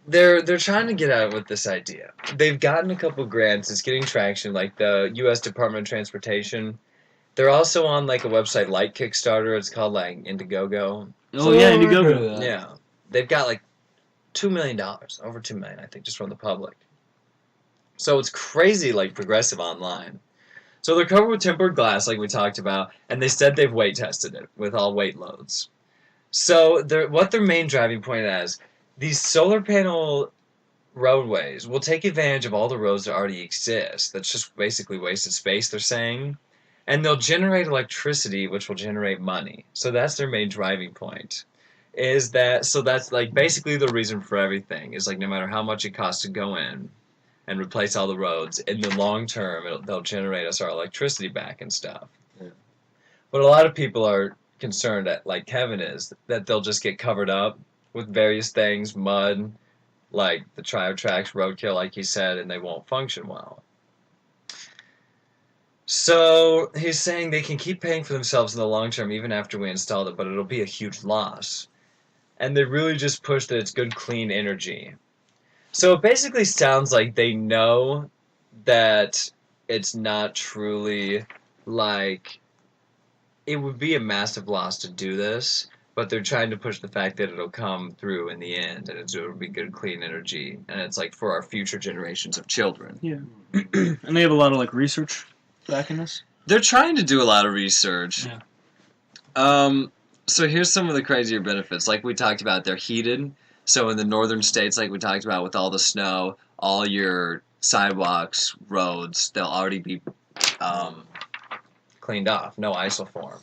Speaker 1: they're trying to get out with this idea. They've gotten a couple grants. It's getting traction, like the U.S. Department of Transportation. They're also on like a website like Kickstarter. It's called like Indiegogo.
Speaker 5: Oh yeah,
Speaker 4: I've heard of
Speaker 5: Indiegogo.
Speaker 4: that.
Speaker 1: Yeah, they've got like $2 million, over $2 million, I think, just from the public. So it's crazy, like progressive online. So they're covered with tempered glass, like we talked about, and they said they've weight tested it with all weight loads. So what their main driving point is, these solar panel roadways will take advantage of all the roads that already exist. That's just basically wasted space, they're saying. And they'll generate electricity, which will generate money. So that's their main driving point. So that's like basically the reason for everything. Is like no matter how much it costs to go in and replace all the roads, in the long term, they'll generate us our electricity back and stuff.
Speaker 4: Yeah.
Speaker 1: But a lot of people are concerned that, like Kevin is, that they'll just get covered up with various things, mud, like the trio tracks, roadkill, like he said, and they won't function well. So he's saying they can keep paying for themselves in the long term even after we installed it, but it'll be a huge loss. And they really just push that it's good, clean energy. So it basically sounds like they know that it's not truly like it would be a massive loss to do this, but they're trying to push the fact that it'll come through in the end, and it'll be good, clean energy, and it's like for our future generations of children.
Speaker 5: Yeah. And they have a lot of like research backing this.
Speaker 1: They're trying to do a lot of research.
Speaker 5: Yeah.
Speaker 1: So here's some of the crazier benefits. Like we talked about, they're heated. So in the northern states, like we talked about, with all the snow, all your sidewalks, roads, they'll already be cleaned off. No isoform.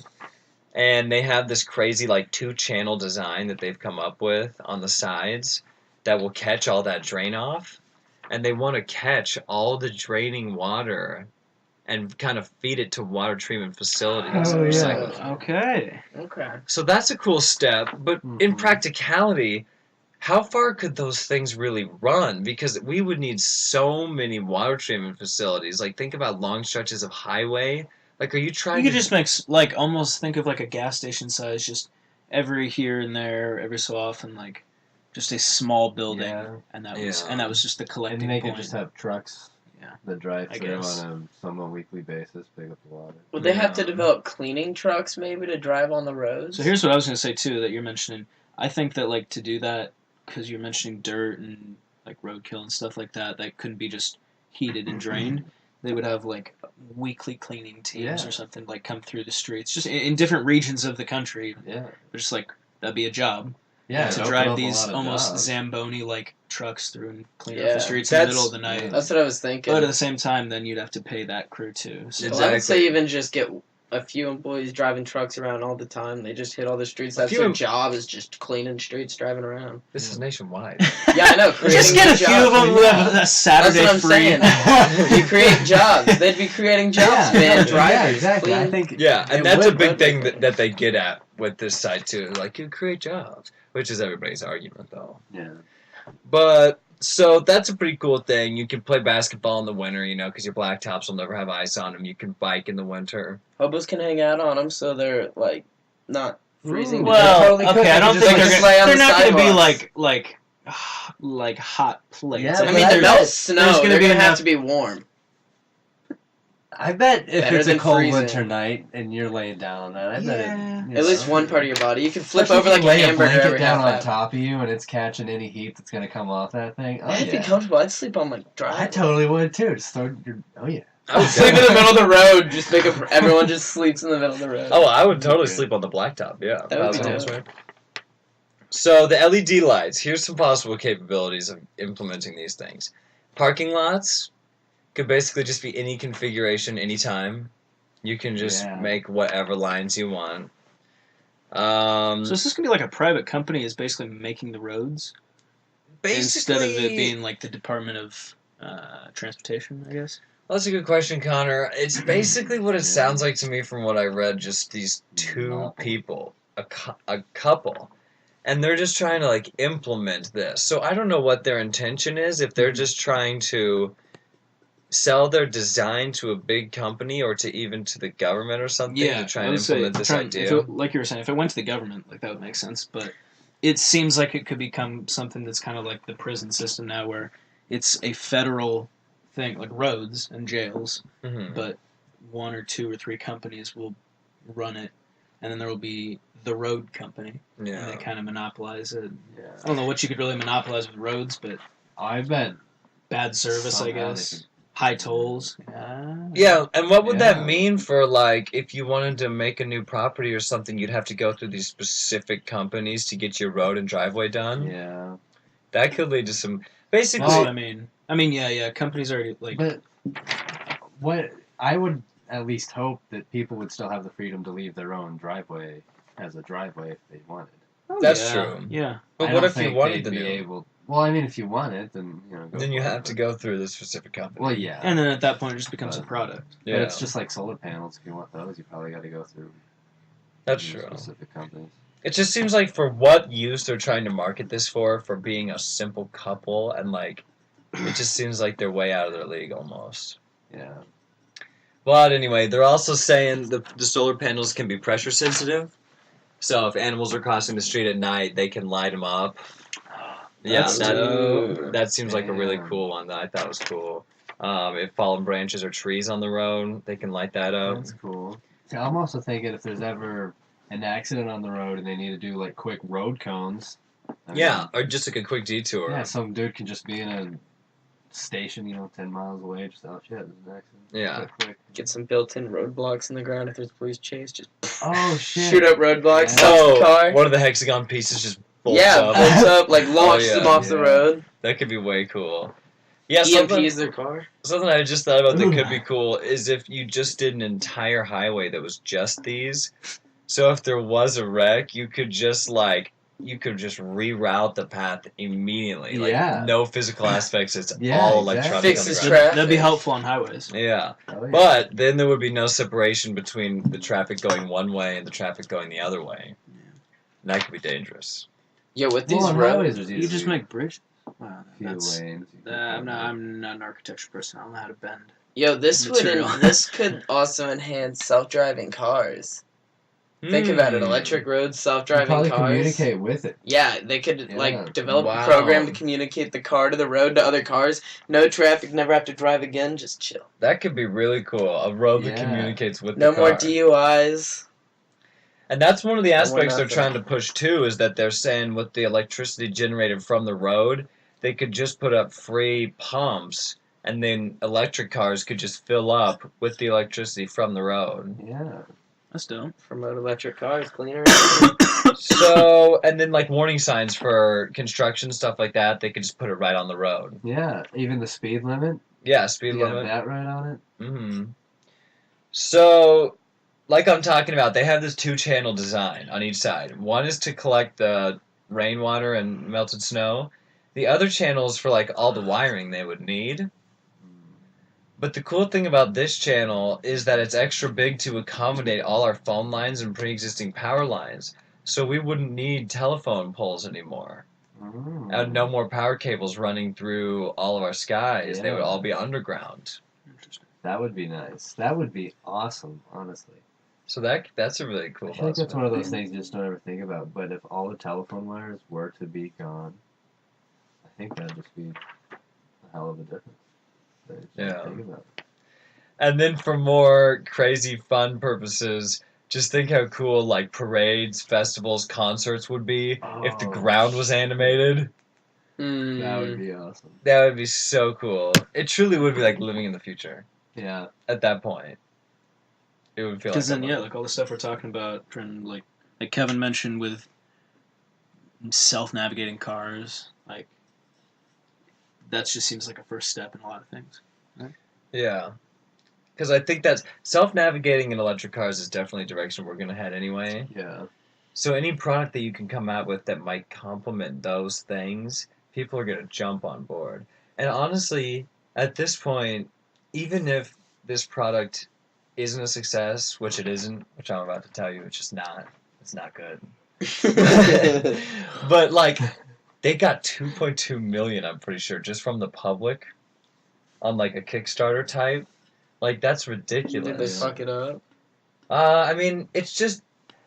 Speaker 1: And they have this crazy like 2-channel design that they've come up with on the sides that will catch all that drain off. And they want to catch all the draining water and kind of feed it to water treatment facilities.
Speaker 4: Oh,
Speaker 1: and
Speaker 4: yeah.
Speaker 1: recycle.
Speaker 5: Okay.
Speaker 3: Okay.
Speaker 1: So that's a cool step, but in practicality, how far could those things really run? Because we would need so many water treatment facilities. Like, think about long stretches of highway. Like, are you trying
Speaker 5: You
Speaker 1: to...
Speaker 5: could just make like almost think of like a gas station size, just every here and there, every so often, like just a small building,
Speaker 4: Yeah.
Speaker 5: and that
Speaker 1: Yeah.
Speaker 5: was just the collecting
Speaker 4: And they
Speaker 5: point.
Speaker 4: could just have trucks
Speaker 5: Yeah.
Speaker 4: that drive
Speaker 5: I
Speaker 4: through
Speaker 5: guess.
Speaker 4: on a somewhat weekly basis, pick up the water.
Speaker 3: Would they have to
Speaker 1: Yeah.
Speaker 3: develop cleaning trucks maybe to drive on the roads?
Speaker 5: So here's what I was going to say too that you're mentioning. I think that like to do that, because you're mentioning dirt and like roadkill and stuff like that, that couldn't be just heated and drained. They would have like weekly cleaning teams
Speaker 4: Yeah.
Speaker 5: or something like come through the streets, just in different regions of the country.
Speaker 4: Yeah.
Speaker 5: But just like that'd be a job.
Speaker 4: Yeah.
Speaker 5: To
Speaker 4: it'd
Speaker 5: drive
Speaker 4: open up a
Speaker 5: these
Speaker 4: lot of
Speaker 5: almost
Speaker 4: jobs.
Speaker 5: Zamboni like trucks through and clean up
Speaker 3: Yeah.
Speaker 5: the streets in the
Speaker 1: That's-
Speaker 5: middle of the night.
Speaker 4: yeah.
Speaker 3: That's what I was thinking.
Speaker 5: But at the same time, then you'd have to pay that crew too. So
Speaker 3: Well, I would say
Speaker 1: Exactly.
Speaker 3: even just get a few employees driving trucks around all the time. They just hit all the streets.
Speaker 1: A
Speaker 3: That's
Speaker 1: few
Speaker 3: their
Speaker 1: em-
Speaker 3: job, is just cleaning streets, driving around.
Speaker 1: This is nationwide.
Speaker 3: Yeah, I know.
Speaker 5: just
Speaker 3: creating
Speaker 5: get a
Speaker 3: new
Speaker 5: few
Speaker 3: jobs.
Speaker 5: of them who have a
Speaker 3: That's
Speaker 5: Saturday
Speaker 3: what I'm
Speaker 5: free.
Speaker 3: saying. You create jobs. They'd be creating jobs, man. Drivers.
Speaker 4: Yeah, exactly. I
Speaker 3: clean-
Speaker 4: think
Speaker 1: Yeah, and
Speaker 4: it
Speaker 1: that's a
Speaker 4: would,
Speaker 1: big
Speaker 4: but-
Speaker 1: thing that they get at with this side too. Like, you create jobs, which is everybody's argument though.
Speaker 4: Yeah.
Speaker 1: But so that's a pretty cool thing. You can play basketball in the winter, you know, because your blacktops will never have ice on them. You can bike in the winter.
Speaker 3: Hobos can hang out on them, so they're like not freezing.
Speaker 5: Well,
Speaker 3: They totally could.
Speaker 5: okay, I
Speaker 3: They
Speaker 5: don't
Speaker 3: could
Speaker 5: think
Speaker 3: just
Speaker 5: they're,
Speaker 3: lay on
Speaker 5: they're
Speaker 3: the
Speaker 5: not going to be
Speaker 3: sidewalks.
Speaker 5: like hot plates.
Speaker 4: Yeah,
Speaker 5: I
Speaker 3: I
Speaker 5: mean,
Speaker 3: mean,
Speaker 5: there's-
Speaker 3: they'll
Speaker 5: there's
Speaker 3: snow.
Speaker 5: gonna
Speaker 3: They're
Speaker 5: be
Speaker 3: gonna have
Speaker 5: enough-
Speaker 3: to be warm.
Speaker 4: I bet if
Speaker 3: Better
Speaker 4: it's a
Speaker 3: than
Speaker 4: cold
Speaker 3: freezing.
Speaker 4: winter night and you're laying down on that, I bet
Speaker 5: Yeah.
Speaker 4: it.
Speaker 3: At least one part of your body. You can flip
Speaker 4: Especially
Speaker 3: over
Speaker 4: if
Speaker 3: like
Speaker 4: you
Speaker 3: a
Speaker 4: lay
Speaker 3: hamburger
Speaker 4: blanket
Speaker 3: every
Speaker 4: down
Speaker 3: half
Speaker 4: on
Speaker 3: hour.
Speaker 4: top of you and it's catching any heat that's gonna come off that thing. Oh,
Speaker 3: I'd be
Speaker 4: yeah.
Speaker 3: comfortable. I'd sleep on my drive.
Speaker 4: I totally would too. Just throw your. Oh yeah.
Speaker 1: I would
Speaker 3: Sleep in the middle of the road. Just make everyone just sleeps in the middle of the road.
Speaker 1: Oh, I would totally sleep on the blacktop. Yeah,
Speaker 3: That would be
Speaker 1: that's
Speaker 3: dope.
Speaker 1: right. So the LED lights. Here's some possible capabilities of implementing these things. Parking lots could basically just be any configuration, anytime. You can just
Speaker 4: Yeah.
Speaker 1: make whatever lines you want.
Speaker 5: So is this going to be like a private company is basically making the roads instead of it being like the Department of Transportation, I guess?
Speaker 1: Well, that's a good question, Connor. It's basically what it
Speaker 4: Yeah.
Speaker 1: sounds like to me from what I read. Just these two
Speaker 4: Monopoly.
Speaker 1: people, a couple, and they're just trying to like implement this. So I don't know what their intention is. If they're just trying to sell their design to a big company or to even to the government or something to try
Speaker 5: I
Speaker 1: and
Speaker 5: would say
Speaker 1: implement this
Speaker 5: if
Speaker 1: idea.
Speaker 5: it- like you were saying, if it went to the government, like that would make sense. But it seems like it could become something that's kind of like the prison system now, where it's a federal thing, like roads and jails,
Speaker 1: Mhm.
Speaker 5: but one or two or three companies will run it, and then there will be the road company, and
Speaker 1: Yeah.
Speaker 5: they kind of monopolize it.
Speaker 4: Yeah.
Speaker 5: I don't know what you could really monopolize with roads, but
Speaker 4: I bet.
Speaker 5: bad service, I
Speaker 4: somehow they
Speaker 5: guess.
Speaker 4: could-
Speaker 5: High tolls.
Speaker 1: Yeah, and what would
Speaker 4: Yeah.
Speaker 1: that mean for, like, if you wanted to make a new property or something, you'd have to go through these specific companies to get your road and driveway done?
Speaker 4: Yeah.
Speaker 1: That could lead to some... Basically,
Speaker 5: That's what I mean, yeah. Companies already like.
Speaker 4: But what I would at least hope that people would still have the freedom to leave their own driveway as a driveway if they wanted.
Speaker 1: that's
Speaker 5: yeah,
Speaker 1: true.
Speaker 5: Yeah.
Speaker 1: But
Speaker 4: I
Speaker 1: what
Speaker 4: don't
Speaker 1: if you
Speaker 4: think
Speaker 1: wanted
Speaker 4: they'd
Speaker 1: the
Speaker 4: be
Speaker 1: new...
Speaker 4: able? Well, I mean, if you want it, then go
Speaker 1: Then you
Speaker 4: for it,
Speaker 1: have to
Speaker 4: but-
Speaker 1: go through this specific company.
Speaker 4: Well, yeah.
Speaker 5: And then at that point, it just becomes a
Speaker 4: But-
Speaker 5: product.
Speaker 1: Yeah,
Speaker 4: But it's just like solar panels. If you want those, you probably got to go through
Speaker 1: that's
Speaker 4: these
Speaker 1: true.
Speaker 4: specific companies.
Speaker 1: It just seems like for what use they're trying to market this for being a simple couple, and like, it just seems like they're way out of their league almost.
Speaker 4: Yeah.
Speaker 1: But anyway, they're also saying the solar panels can be pressure sensitive. So if animals are crossing the street at night, they can light them up. Yeah,
Speaker 5: That's
Speaker 1: that seems like a really
Speaker 4: Damn.
Speaker 1: cool one that I thought was cool. If fallen branches or trees on the road, they can light that up.
Speaker 4: That's cool. See, I'm also thinking if there's ever an accident on the road and they need to do like quick road cones. I
Speaker 1: Yeah,
Speaker 4: mean,
Speaker 1: or just like a quick detour.
Speaker 4: yeah, some dude can just be in a station, 10 miles away, just shit, there's an accident.
Speaker 1: Yeah.
Speaker 4: Quick.
Speaker 3: Get some built-in roadblocks in the ground if there's a police chase. Just
Speaker 4: Oh shit.
Speaker 3: shoot up roadblocks,
Speaker 4: Yeah.
Speaker 3: stops the car.
Speaker 1: One of the hexagon pieces just bolts
Speaker 3: Yeah,
Speaker 1: up.
Speaker 3: bolts up, like launches
Speaker 1: Oh, yeah.
Speaker 3: them off the
Speaker 4: Yeah.
Speaker 3: road.
Speaker 1: That could be way cool. Yeah,
Speaker 3: EMPs their car.
Speaker 1: something I just thought about that could be cool is if you just did an entire highway that was just these. So if there was a wreck, you could just reroute the path immediately. Like
Speaker 4: Yeah.
Speaker 1: no physical aspects. It's
Speaker 4: Yeah,
Speaker 1: all
Speaker 4: exactly.
Speaker 1: electronic.
Speaker 3: Fixes
Speaker 1: on the ground.
Speaker 5: That'd be helpful on highways.
Speaker 1: Yeah.
Speaker 4: Oh, yeah.
Speaker 1: But then there would be no separation between the traffic going one way and the traffic going the other way. And that could be dangerous.
Speaker 3: Yeah, with
Speaker 4: Well,
Speaker 3: these
Speaker 4: on
Speaker 3: roads.
Speaker 4: highways, there's
Speaker 5: You just
Speaker 4: usually
Speaker 5: make bridges. Wow,
Speaker 4: few
Speaker 5: that's.
Speaker 4: lanes.
Speaker 5: I'm not an architecture person. I don't know how to bend.
Speaker 3: Yo, this
Speaker 5: Material.
Speaker 3: this could also enhance self-driving cars. Think about it,
Speaker 1: Hmm.
Speaker 3: electric roads,
Speaker 4: You
Speaker 3: self-driving
Speaker 4: probably
Speaker 3: cars.
Speaker 4: communicate with it.
Speaker 3: Yeah, they could
Speaker 4: Yeah.
Speaker 3: develop
Speaker 1: Wow.
Speaker 3: a program to communicate the car to the road to other cars. No traffic, never have to drive again. Just chill.
Speaker 1: That could be really cool. A road that
Speaker 4: Yeah.
Speaker 1: communicates with
Speaker 3: No
Speaker 1: the
Speaker 3: more
Speaker 1: car.
Speaker 3: DUIs.
Speaker 1: And that's one of the
Speaker 3: No more
Speaker 1: aspects they're
Speaker 3: nothing.
Speaker 1: trying to push too, is that they're saying with the electricity generated from the road, they could just put up free pumps, and then electric cars could just fill up with the electricity from the road.
Speaker 4: Yeah.
Speaker 5: That's dope.
Speaker 3: Promote electric cars, cleaner.
Speaker 1: So, and then like warning signs for construction, stuff like that, they could just put it right on the road.
Speaker 4: Yeah. Even the speed limit.
Speaker 1: Yeah, speed
Speaker 4: You have
Speaker 1: limit.
Speaker 4: that right on it.
Speaker 1: Mm-hmm. So, like I'm talking about, they have this 2-channel design on each side. One is to collect the rainwater and melted snow. The other channel is for like all the wiring they would need. But the cool thing about this channel is that it's extra big to accommodate all our phone lines and pre-existing power lines. So we wouldn't need telephone poles anymore.
Speaker 4: Mm.
Speaker 1: And no more power cables running through all of our skies. They would
Speaker 4: Yeah.
Speaker 1: all be underground.
Speaker 5: Interesting.
Speaker 4: That would be nice. That would be awesome, honestly.
Speaker 1: So that's a really cool
Speaker 4: I feel like that's one of those
Speaker 1: possibility.
Speaker 4: things you just don't ever think about. But if all the telephone wires were to be gone, I think that'd just be a hell of a difference. But you just don't
Speaker 1: Yeah.
Speaker 4: think about it.
Speaker 1: And then for more crazy fun purposes, just think how cool like parades, festivals, concerts would be if the
Speaker 4: Oh,
Speaker 1: ground was animated.
Speaker 4: That would be awesome.
Speaker 1: That would be so cool. It truly would be like living in the future
Speaker 4: Yeah.
Speaker 1: at that point. It would feel like
Speaker 5: Because then,
Speaker 1: a
Speaker 5: yeah, like all the stuff we're talking about, Trenton, like Kevin mentioned with self-navigating cars, like that just seems like a first step in a lot of things.
Speaker 1: Yeah. Because I think that's self-navigating in electric cars is definitely a direction we're going to head anyway.
Speaker 4: Yeah.
Speaker 1: So any product that you can come out with that might complement those things, people are going to jump on board. And honestly, at this point, even if this product isn't a success, which it isn't, which I'm about to tell you, it's just not. It's not good. But like, they got 2.2 million, I'm pretty sure, just from the public on like a Kickstarter type. Like, that's
Speaker 3: Did they
Speaker 1: ridiculous.
Speaker 3: fuck it up?
Speaker 1: I mean, it's just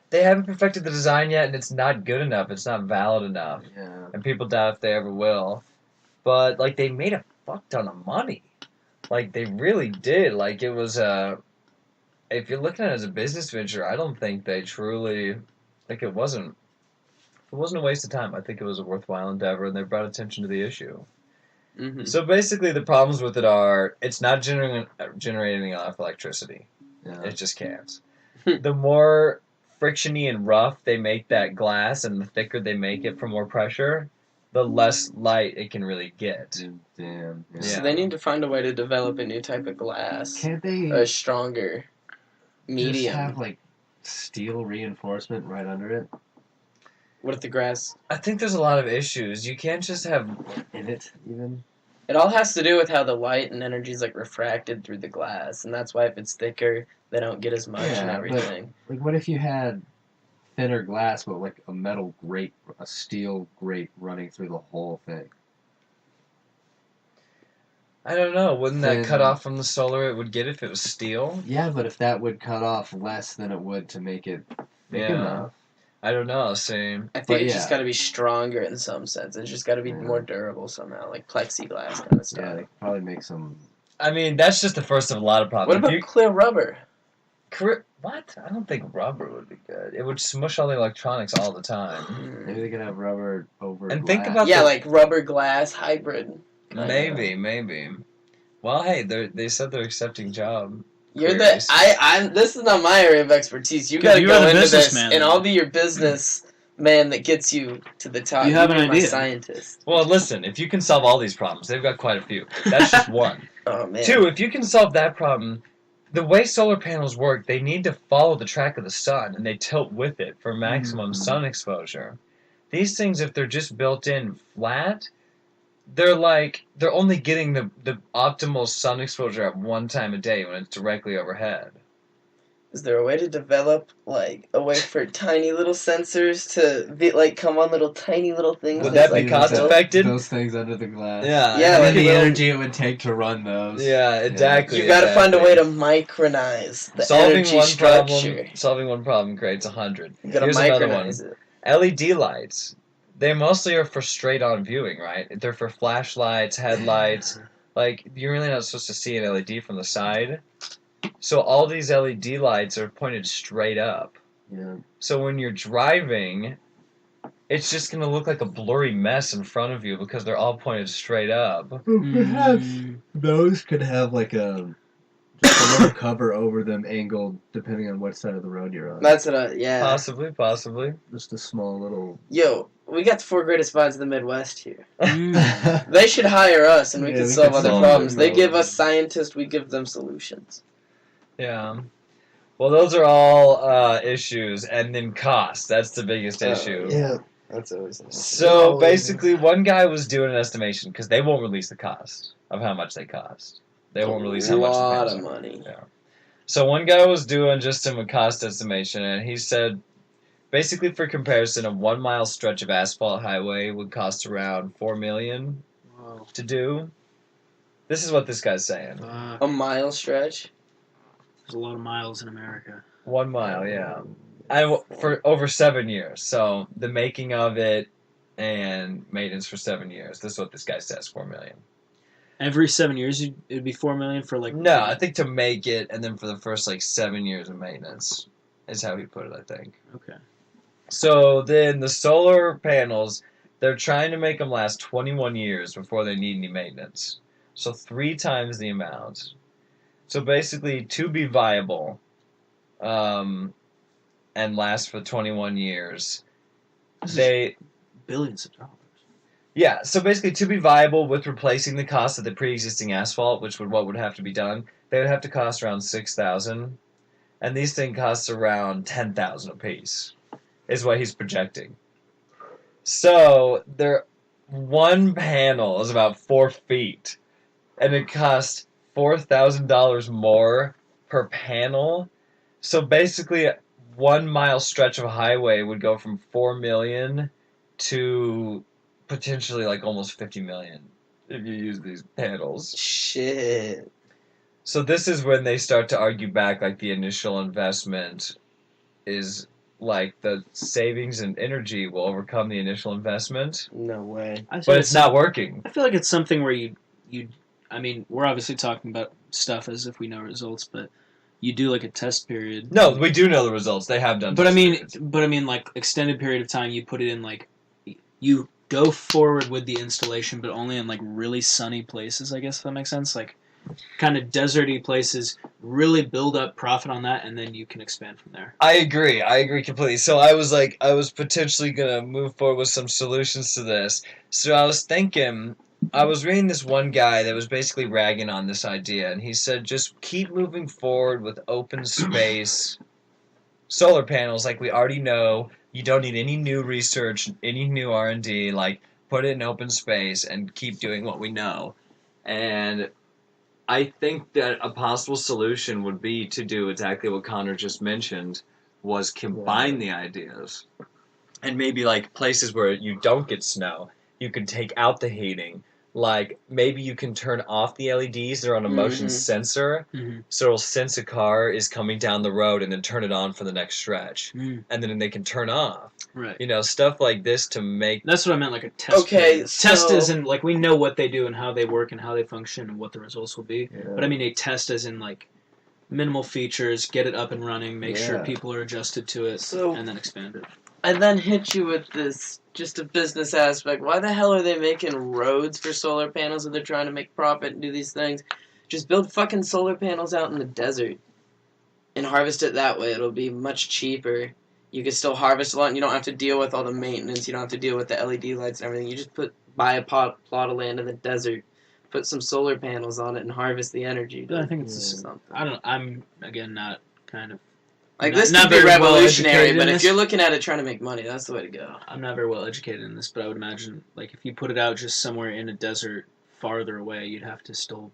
Speaker 1: they haven't perfected the design yet, and it's not good enough. It's not valid enough,
Speaker 4: Yeah.
Speaker 1: and people doubt if they ever will. But like, they made a fuck ton of money. Like, they really did. Like, it was if you're looking at it as a business venture, I don't think they truly like it wasn't. It wasn't a waste of time. I think it was a worthwhile endeavor, and they brought attention to the issue.
Speaker 3: Mm-hmm.
Speaker 1: So basically, the problems with it are it's not generating enough electricity.
Speaker 4: Yeah.
Speaker 1: It just can't. The more frictiony and rough they make that glass, and the thicker they make it for more pressure, the less light it can really get.
Speaker 4: Damn. Yeah.
Speaker 3: So
Speaker 1: Yeah.
Speaker 3: they need to find a way to develop a new type of glass,
Speaker 4: Can't they
Speaker 3: a stronger
Speaker 4: just
Speaker 3: medium.
Speaker 4: have like steel reinforcement right under it?
Speaker 3: What if the grass?
Speaker 1: I think there's a lot of issues. You can't just have.
Speaker 4: In it, even?
Speaker 3: It all has to do with how the light and energy is like refracted through the glass, and that's why if it's thicker, they don't get as much and
Speaker 4: Yeah, but-
Speaker 3: everything.
Speaker 4: Like, what if you had thinner glass, but like a metal grate, a steel grate running through the whole thing.
Speaker 1: I don't know. Wouldn't that
Speaker 4: Then-
Speaker 1: cut off from the solar it would get if it was steel?
Speaker 4: Yeah, but if that would cut off less than it would to make it thick
Speaker 1: Yeah.
Speaker 4: enough.
Speaker 1: I don't know. See,
Speaker 3: I think
Speaker 4: But
Speaker 3: it's just
Speaker 4: yeah.
Speaker 3: got to be stronger in some sense. It's just got to be
Speaker 4: Yeah.
Speaker 3: more durable somehow, like plexiglass kind of
Speaker 4: Yeah,
Speaker 3: stuff.
Speaker 4: they probably make some.
Speaker 1: I mean that's just the first of a lot of
Speaker 3: What
Speaker 1: problems.
Speaker 3: about clear rubber?
Speaker 1: What? I don't think rubber would be good. It would smush all the electronics all the time.
Speaker 4: Maybe they could have rubber over.
Speaker 1: And
Speaker 4: glass.
Speaker 1: think about
Speaker 3: Yeah,
Speaker 1: the-
Speaker 3: like rubber glass hybrid.
Speaker 1: Maybe. Well, hey, they said they're accepting job.
Speaker 3: You're
Speaker 1: queries.
Speaker 3: I'm. This is not my area of expertise. You got to
Speaker 5: You
Speaker 3: go
Speaker 5: are the
Speaker 3: into this,
Speaker 5: businessman,
Speaker 3: and
Speaker 5: then.
Speaker 3: I'll be your business man that gets you to the top.
Speaker 5: You have
Speaker 3: be
Speaker 5: an
Speaker 3: my
Speaker 5: idea.
Speaker 3: scientist.
Speaker 1: Well, listen, if you can solve all these problems, they've got quite a few. That's just one.
Speaker 3: Oh man.
Speaker 1: Two, if you can solve that problem, the way solar panels work, they need to follow the track of the sun, and they tilt with it for maximum sun exposure. These things, if they're just built in flat, they're only getting the optimal sun exposure at one time a day when it's directly overhead.
Speaker 3: Is there a way to develop like a way for tiny little sensors to be like come on little tiny little things?
Speaker 1: Would
Speaker 3: that's,
Speaker 1: that be
Speaker 3: like,
Speaker 1: cost
Speaker 3: built?
Speaker 1: effective?
Speaker 4: Those things under the glass.
Speaker 1: Yeah.
Speaker 3: Yeah,
Speaker 4: And
Speaker 3: like
Speaker 4: the
Speaker 3: little-
Speaker 4: energy it would take to run those.
Speaker 1: Yeah, exactly.
Speaker 3: You got to find a way
Speaker 1: exactly.
Speaker 3: to micronize the
Speaker 1: Solving
Speaker 3: energy
Speaker 1: one
Speaker 3: structure.
Speaker 1: solving one problem creates 100.
Speaker 3: You got to
Speaker 1: Here's another one.
Speaker 3: micronize it.
Speaker 1: LED lights. They mostly are for straight-on viewing, right? They're for flashlights, headlights. Like, you're really not supposed to see an LED from the side. So all these LED lights are pointed straight up.
Speaker 4: Yeah.
Speaker 1: So when you're driving, it's just going to look like a blurry mess in front of you because they're all pointed straight up.
Speaker 4: Perhaps those could have like just a little cover over them, angled depending on what side of the road you're on.
Speaker 3: That's what yeah.
Speaker 1: Possibly.
Speaker 4: Just a small little.
Speaker 3: Yo, we got the 4 greatest minds of the Midwest here.
Speaker 5: Mm.
Speaker 3: They should hire us and we
Speaker 4: Yeah,
Speaker 3: could
Speaker 4: we
Speaker 3: solve
Speaker 4: could
Speaker 3: other
Speaker 1: solve
Speaker 3: problems.
Speaker 4: their
Speaker 3: They give
Speaker 4: problems.
Speaker 3: us scientists, we give them solutions.
Speaker 1: Yeah. Well, those are all issues. And then cost. That's the biggest
Speaker 3: Oh,
Speaker 1: issue.
Speaker 3: yeah. That's always an issue.
Speaker 1: So basically, one guy was doing an estimation because they won't release the cost of how much they cost. They won't release how much the
Speaker 3: A lot
Speaker 1: panels
Speaker 3: of
Speaker 1: are.
Speaker 3: money.
Speaker 1: So one guy was doing just a cost estimation, and he said, basically for comparison, a 1 mile stretch of asphalt highway would cost around $4 million
Speaker 5: Whoa.
Speaker 1: to do. This is what this guy's saying.
Speaker 3: A mile stretch.
Speaker 5: There's a lot of miles in America.
Speaker 1: 1 mile, yeah. For over 7 years. So the making of it and maintenance for 7 years. This is what this guy says, $4 million.
Speaker 5: Every 7 years, it'd be $4 million for like.
Speaker 1: No, I think to make it, and then for the first 7 years of maintenance, is how he put it. I think.
Speaker 5: Okay.
Speaker 1: So then the solar panels, they're trying to make them last 21 years before they need any maintenance. So 3 times the amount. So basically, to be viable, and last for 21 years, they.
Speaker 5: Billions of dollars.
Speaker 1: Yeah, so basically to be viable with replacing the cost of the pre-existing asphalt, which what would have to be done, they would have to cost around $6,000, and these things cost around $10,000 a piece, is what he's projecting. So one panel is about 4 feet, and it costs $4,000 more per panel. So basically, 1 mile stretch of highway would go from $4 million to potentially almost $50 million if you use these panels.
Speaker 3: Shit.
Speaker 1: So this is when they start to argue back, the initial investment is the savings in energy will overcome the initial investment,
Speaker 3: No way.
Speaker 1: but it's not working.
Speaker 5: I feel like it's something where you. I mean, we're obviously talking about stuff as if we know results, but you do a test period.
Speaker 1: No, we do know the results. They have done.
Speaker 5: But I
Speaker 1: test
Speaker 5: mean,
Speaker 1: periods.
Speaker 5: extended period of time. You put it in you go forward with the installation, but only in really sunny places. I guess if that makes sense. Kind of deserty places. Really build up profit on that, and then you can expand from there.
Speaker 1: I agree completely. So I was potentially gonna move forward with some solutions to this. So I was thinking, I was reading this one guy that was basically ragging on this idea, and he said just keep moving forward with open space solar panels like we already know. You don't need any new research, any new R&D. Put it in open space and keep doing what we know. And I think that a possible solution would be to do exactly what Connor just mentioned, was combine the ideas. And maybe, like, places where you don't get snow, you can take out the heating. Like, maybe you can turn off the LEDs. They're on a motion sensor, so it'll sense a car is coming down the road and then turn it on for the next stretch. And then they can turn off.
Speaker 5: Right.
Speaker 1: You know, stuff like this to make...
Speaker 5: That's what I meant, like a test.
Speaker 3: Okay,
Speaker 5: period.
Speaker 3: so...
Speaker 5: Test as in, like, we know what they do and how they work and how they function and what the results will be.
Speaker 4: Yeah.
Speaker 5: But I mean a test as in, like, minimal features, get it up and running, make sure people are adjusted to it, and then expand it.
Speaker 3: I then hit you with this, just a business aspect. Why the hell are they making roads for solar panels if they're trying to make profit and do these things? Just build fucking solar panels out in the desert and harvest it that way. It'll be much cheaper. You can still harvest a lot and you don't have to deal with all the maintenance. You don't have to deal with the LED lights and everything. You just buy a plot of land in the desert, put some solar panels on it and harvest the energy.
Speaker 5: But I think it's
Speaker 3: something.
Speaker 5: I'm, again, not kind of...
Speaker 3: Like,
Speaker 5: Not-
Speaker 3: this
Speaker 5: not
Speaker 3: could be
Speaker 5: very well
Speaker 3: revolutionary,
Speaker 5: educated
Speaker 3: but
Speaker 5: in
Speaker 3: if
Speaker 5: this.
Speaker 3: you're looking at it trying to make money, that's the way to go.
Speaker 5: I'm not very well educated in this, but I would imagine, like, if you put it out just somewhere in a desert farther away, you'd have to still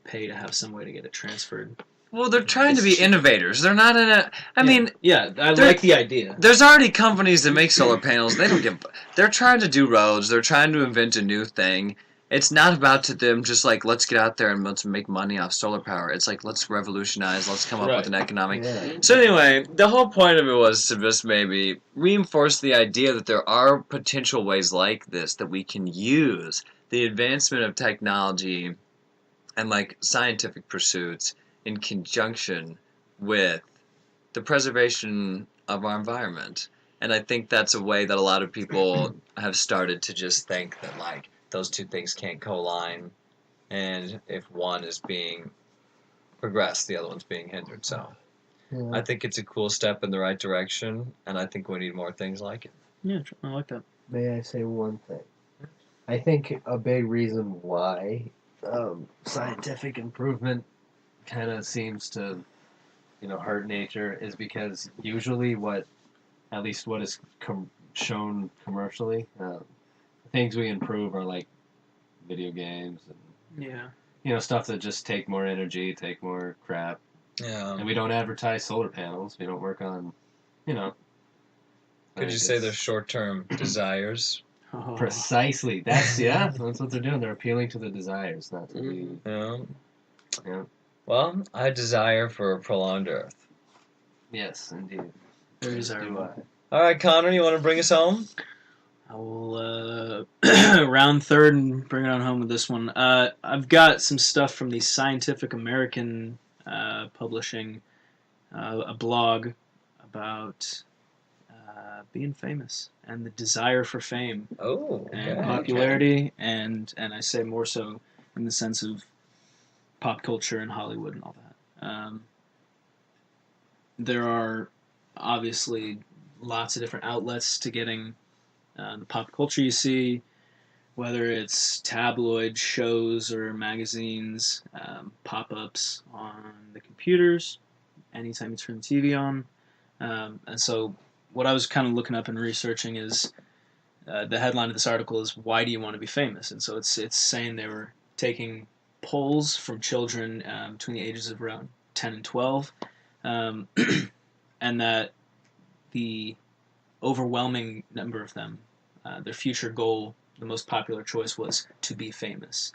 Speaker 5: pay to have some way to get it transferred.
Speaker 1: Well, they're trying to be innovators. They're not in a... I mean...
Speaker 5: Yeah, I
Speaker 1: They're-
Speaker 5: like the idea.
Speaker 1: There's already companies that make solar panels. They don't give... They're trying to do roads. They're trying to invent a new thing. It's not about to them just like, let's get out there and let's make money off solar power. It's like, let's revolutionize. Let's come up with an economic...
Speaker 4: Yeah.
Speaker 1: So anyway, the whole point of it was to just maybe reinforce the idea that there are potential ways like this that we can use the advancement of technology and like scientific pursuits in conjunction with the preservation of our environment. And I think that's a way that a lot of people have started to just think that like those two things can't co-align, and if one is being progressed, the other one's being hindered. So I think it's a cool step in the right direction, and I think we need more things like it.
Speaker 5: Yeah, I like that.
Speaker 4: May I say one thing? I think a big reason why scientific improvement kind of seems to, hurt nature is because usually at least what is shown commercially, things we improve are like video games and stuff that just take more energy, take more crap.
Speaker 1: Yeah.
Speaker 4: And we don't advertise solar panels. We don't work on,
Speaker 1: Could you say they're short-term desires?
Speaker 5: Oh.
Speaker 4: Precisely. That's what they're doing. They're appealing to the desires, not to the.
Speaker 1: Yeah.
Speaker 4: Yeah.
Speaker 1: Well, I desire for a prolonged Earth.
Speaker 4: Yes, indeed.
Speaker 5: Very
Speaker 4: Do
Speaker 5: desirable.
Speaker 4: I.
Speaker 1: All right, Connor, you want to bring us home?
Speaker 5: I will round third and bring it on home with this one. I've got some stuff from the Scientific American publishing a blog about being famous and the desire for fame
Speaker 1: Oh,
Speaker 5: and
Speaker 1: okay.
Speaker 5: popularity, and I say more so in the sense of pop culture and Hollywood and all that. There are obviously lots of different outlets to getting the pop culture you see, whether it's tabloid shows or magazines, pop-ups on the computers, anytime you turn the TV on. And so what I was kind of looking up and researching is the headline of this article is, "Why do you want to be famous?" And so it's saying they were taking polls from children between the ages of around 10 and 12, and that the overwhelming number of them, their future goal, the most popular choice was to be famous,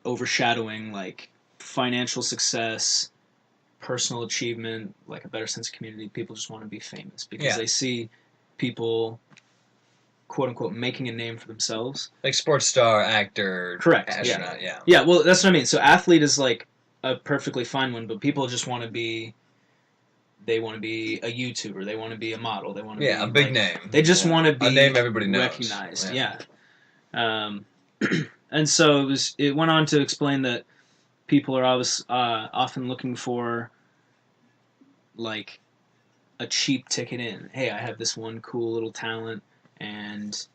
Speaker 5: overshadowing like financial success, personal achievement, like a better sense of community. People just want to be famous because they see people, quote unquote, making a name for themselves.
Speaker 1: Like sports star, actor,
Speaker 5: Correct,
Speaker 1: astronaut,
Speaker 5: Yeah, well, that's what I mean. So athlete is like a perfectly fine one, but people just want to be. They want to be a YouTuber. They want to be a model. They want to be
Speaker 1: a big
Speaker 5: like,
Speaker 1: name.
Speaker 5: They just want to be
Speaker 1: A name everybody knows.
Speaker 5: recognized. Yeah. And so it went on to explain that people are often looking for like a cheap ticket in. Hey, I have this one cool little talent, and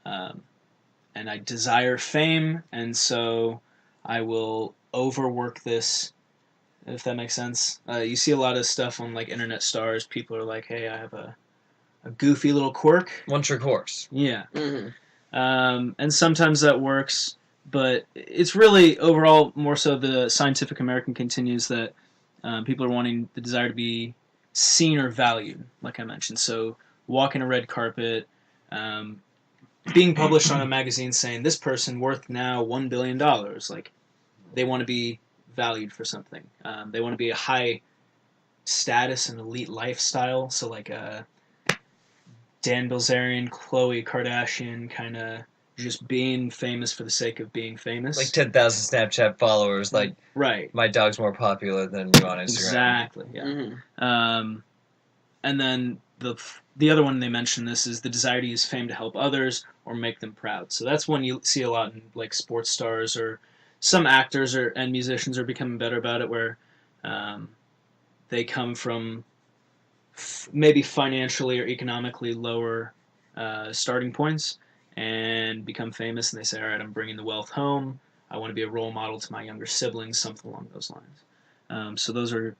Speaker 5: I desire fame, and so I will overwork this. If that makes sense. You see a lot of stuff on like internet stars. People are like, hey, I have a goofy little quirk.
Speaker 1: One trick horse.
Speaker 5: Yeah.
Speaker 3: Mm-hmm.
Speaker 5: And sometimes that works, but it's really overall more so the Scientific American continues that people are wanting the desire to be seen or valued, like I mentioned. So walking a red carpet, being published on a magazine saying this person worth now $1 billion. Like, they want to be valued for something. They want to be a high status and elite lifestyle. So like Dan Bilzerian, Khloe Kardashian, kind of just being famous for the sake of being famous.
Speaker 1: Like 10,000 Snapchat followers. Like,
Speaker 5: right.
Speaker 1: my dog's more popular than you on Instagram.
Speaker 5: Exactly. Yeah.
Speaker 3: Mm-hmm.
Speaker 5: And then the other one they mentioned this is the desire to use fame to help others or make them proud. So that's one you see a lot in like sports stars, or some actors and musicians are becoming better about it, where they come from maybe financially or economically lower starting points and become famous, and they say, all right, I'm bringing the wealth home. I want to be a role model to my younger siblings, something along those lines. So those are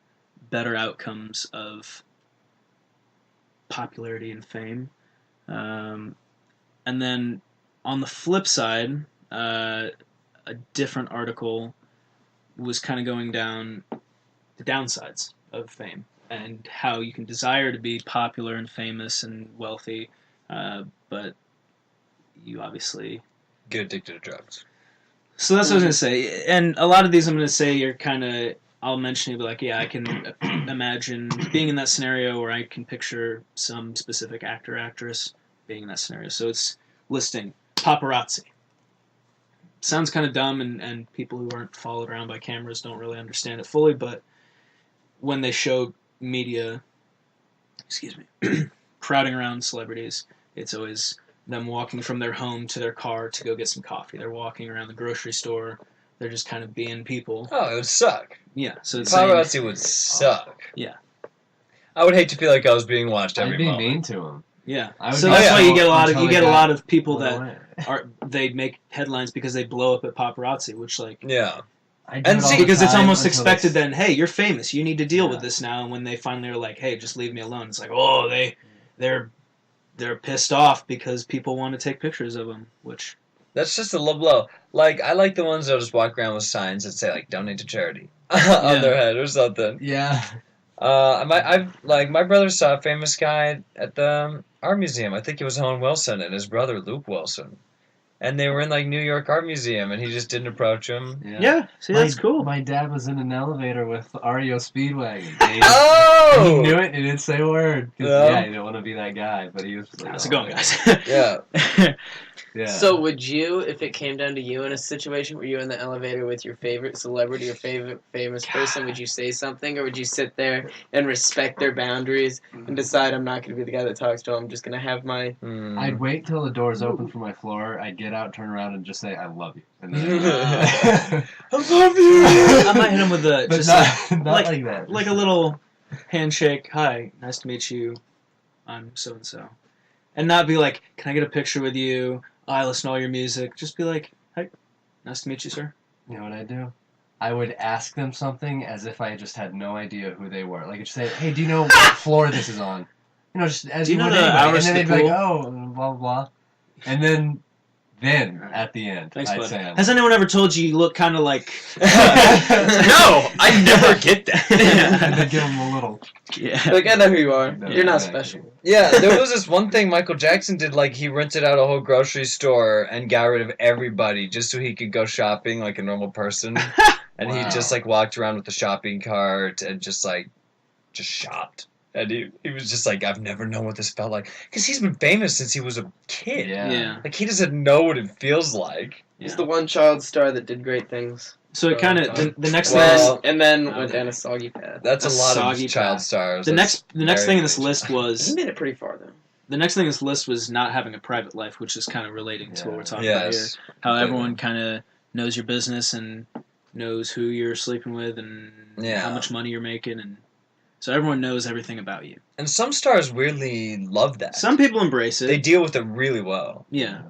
Speaker 5: better outcomes of popularity and fame. And then on the flip side, a different article was kind of going down the downsides of fame and how you can desire to be popular and famous and wealthy, but you obviously
Speaker 1: Get addicted to drugs.
Speaker 5: So that's what I was going to say. And a lot of these I'm going to say you're kind of, I'll mention it, but like, yeah, I can imagine being in that scenario, or I can picture some specific actor, actress being in that scenario. So it's listing paparazzi. Sounds kind of dumb, and people who aren't followed around by cameras don't really understand it fully, but when they show media, crowding around celebrities, it's always them walking from their home to their car to go get some coffee. They're walking around the grocery store. They're just kind of being people.
Speaker 1: Oh, it would suck.
Speaker 5: Yeah, so it's
Speaker 1: Paparazzi would suck.
Speaker 5: Yeah.
Speaker 1: I would hate to feel like I was being watched every
Speaker 4: I'd be
Speaker 1: moment.
Speaker 4: mean to him.
Speaker 5: Yeah.
Speaker 4: I would
Speaker 5: So
Speaker 4: be
Speaker 5: that's why you get a lot of
Speaker 4: until they got
Speaker 5: of people that
Speaker 4: away.
Speaker 5: they make headlines because they blow up at paparazzi, which like
Speaker 1: Yeah.
Speaker 4: I do
Speaker 1: And
Speaker 4: it all
Speaker 1: see,
Speaker 4: the
Speaker 5: because it's
Speaker 4: time
Speaker 5: almost
Speaker 4: until
Speaker 5: expected
Speaker 4: they-
Speaker 5: then, hey, you're famous, you need to deal with
Speaker 4: Yeah.
Speaker 5: this now. And when they finally are like, hey, just leave me alone, it's like, oh, they're pissed off because people want to take pictures of them, which
Speaker 1: That's just a low blow. Like, I like the ones that just walk around with signs that say, like, donate to charity on their head or something.
Speaker 4: Yeah.
Speaker 1: My brother saw a famous guy at the art museum. I think it was Owen Wilson and his brother Luke Wilson. And they were in, like, New York Art Museum, and he just didn't approach him.
Speaker 5: yeah, see, that's cool.
Speaker 4: My dad was in an elevator with REO Speedwagon.
Speaker 1: Oh!
Speaker 4: He knew it. He didn't say a word. 'Cause,
Speaker 1: Yeah.
Speaker 4: yeah, he didn't want to be that guy, but he was just like,
Speaker 5: How's
Speaker 4: oh,
Speaker 5: it going,
Speaker 4: man.
Speaker 5: guys?
Speaker 1: Yeah.
Speaker 4: Yeah.
Speaker 3: So would you, if it came down to you in a situation where you're in the elevator with your favorite celebrity or favorite famous person, would you say something, or would you sit there and respect their boundaries and decide, I'm not going to be the guy that talks to him, I'm just going to have my...
Speaker 4: I'd wait till the doors open for my floor. I'd get out, turn around, and just say, "I love you." And then,
Speaker 1: I love you!
Speaker 5: I might hit him with a
Speaker 4: but
Speaker 5: just
Speaker 4: not, not
Speaker 5: like-
Speaker 4: like that.
Speaker 5: like a little handshake. Hi, nice to meet you. I'm so and so, and not be like, can I get a picture with you? I listen to all your music. Just be like, hey, nice to meet you, sir.
Speaker 4: You know what I do? I would ask them something as if I just had no idea who they were. Like, just say, "Hey, do you know what floor this is on?" You know, just as
Speaker 5: Do you
Speaker 4: you
Speaker 5: know
Speaker 4: would
Speaker 5: the
Speaker 4: anyway.
Speaker 5: hours
Speaker 4: And then
Speaker 5: to
Speaker 4: they'd
Speaker 5: the
Speaker 4: be like, "Oh, blah blah blah," and then at the end,
Speaker 5: Thanks,
Speaker 4: I'd
Speaker 5: bud.
Speaker 4: say,
Speaker 5: Has anyone ever told you you look kind of like?
Speaker 1: No, I never get that.
Speaker 4: and then give them a little.
Speaker 5: Yeah.
Speaker 3: Like, I know who you are.
Speaker 4: No,
Speaker 3: You're not
Speaker 4: exactly.
Speaker 3: special.
Speaker 1: Yeah, there was this one thing Michael Jackson did, like, he rented out a whole grocery store and got rid of everybody just so he could go shopping like a normal person. And he
Speaker 4: Wow.
Speaker 1: just, like, walked around with a shopping cart and just shopped. And he was just like, I've never known what this felt like. Because he's been famous since he was a kid.
Speaker 4: Yeah.
Speaker 5: Yeah.
Speaker 1: Like, he doesn't know what it feels like.
Speaker 3: He's the one child star that did great things.
Speaker 5: So it kind of the next
Speaker 1: Well,
Speaker 5: thing.
Speaker 3: And then went
Speaker 5: Okay.
Speaker 3: down a soggy path.
Speaker 1: That's a
Speaker 5: A
Speaker 1: lot
Speaker 5: soggy
Speaker 1: of child
Speaker 5: path.
Speaker 1: stars.
Speaker 5: The
Speaker 1: That's
Speaker 5: next thing in this
Speaker 1: very
Speaker 5: list
Speaker 3: He
Speaker 5: was
Speaker 3: made it pretty far, though.
Speaker 5: the next thing in this list was not having a private life, which is kind of relating to what we're talking about here.
Speaker 1: Yes.
Speaker 5: How everyone kind of knows your business and knows who you're sleeping with and
Speaker 1: Yeah.
Speaker 5: how much money you're making, and so everyone knows everything about you.
Speaker 1: And some stars weirdly love that.
Speaker 5: Some people embrace it.
Speaker 1: They deal with it really well.
Speaker 5: Yeah.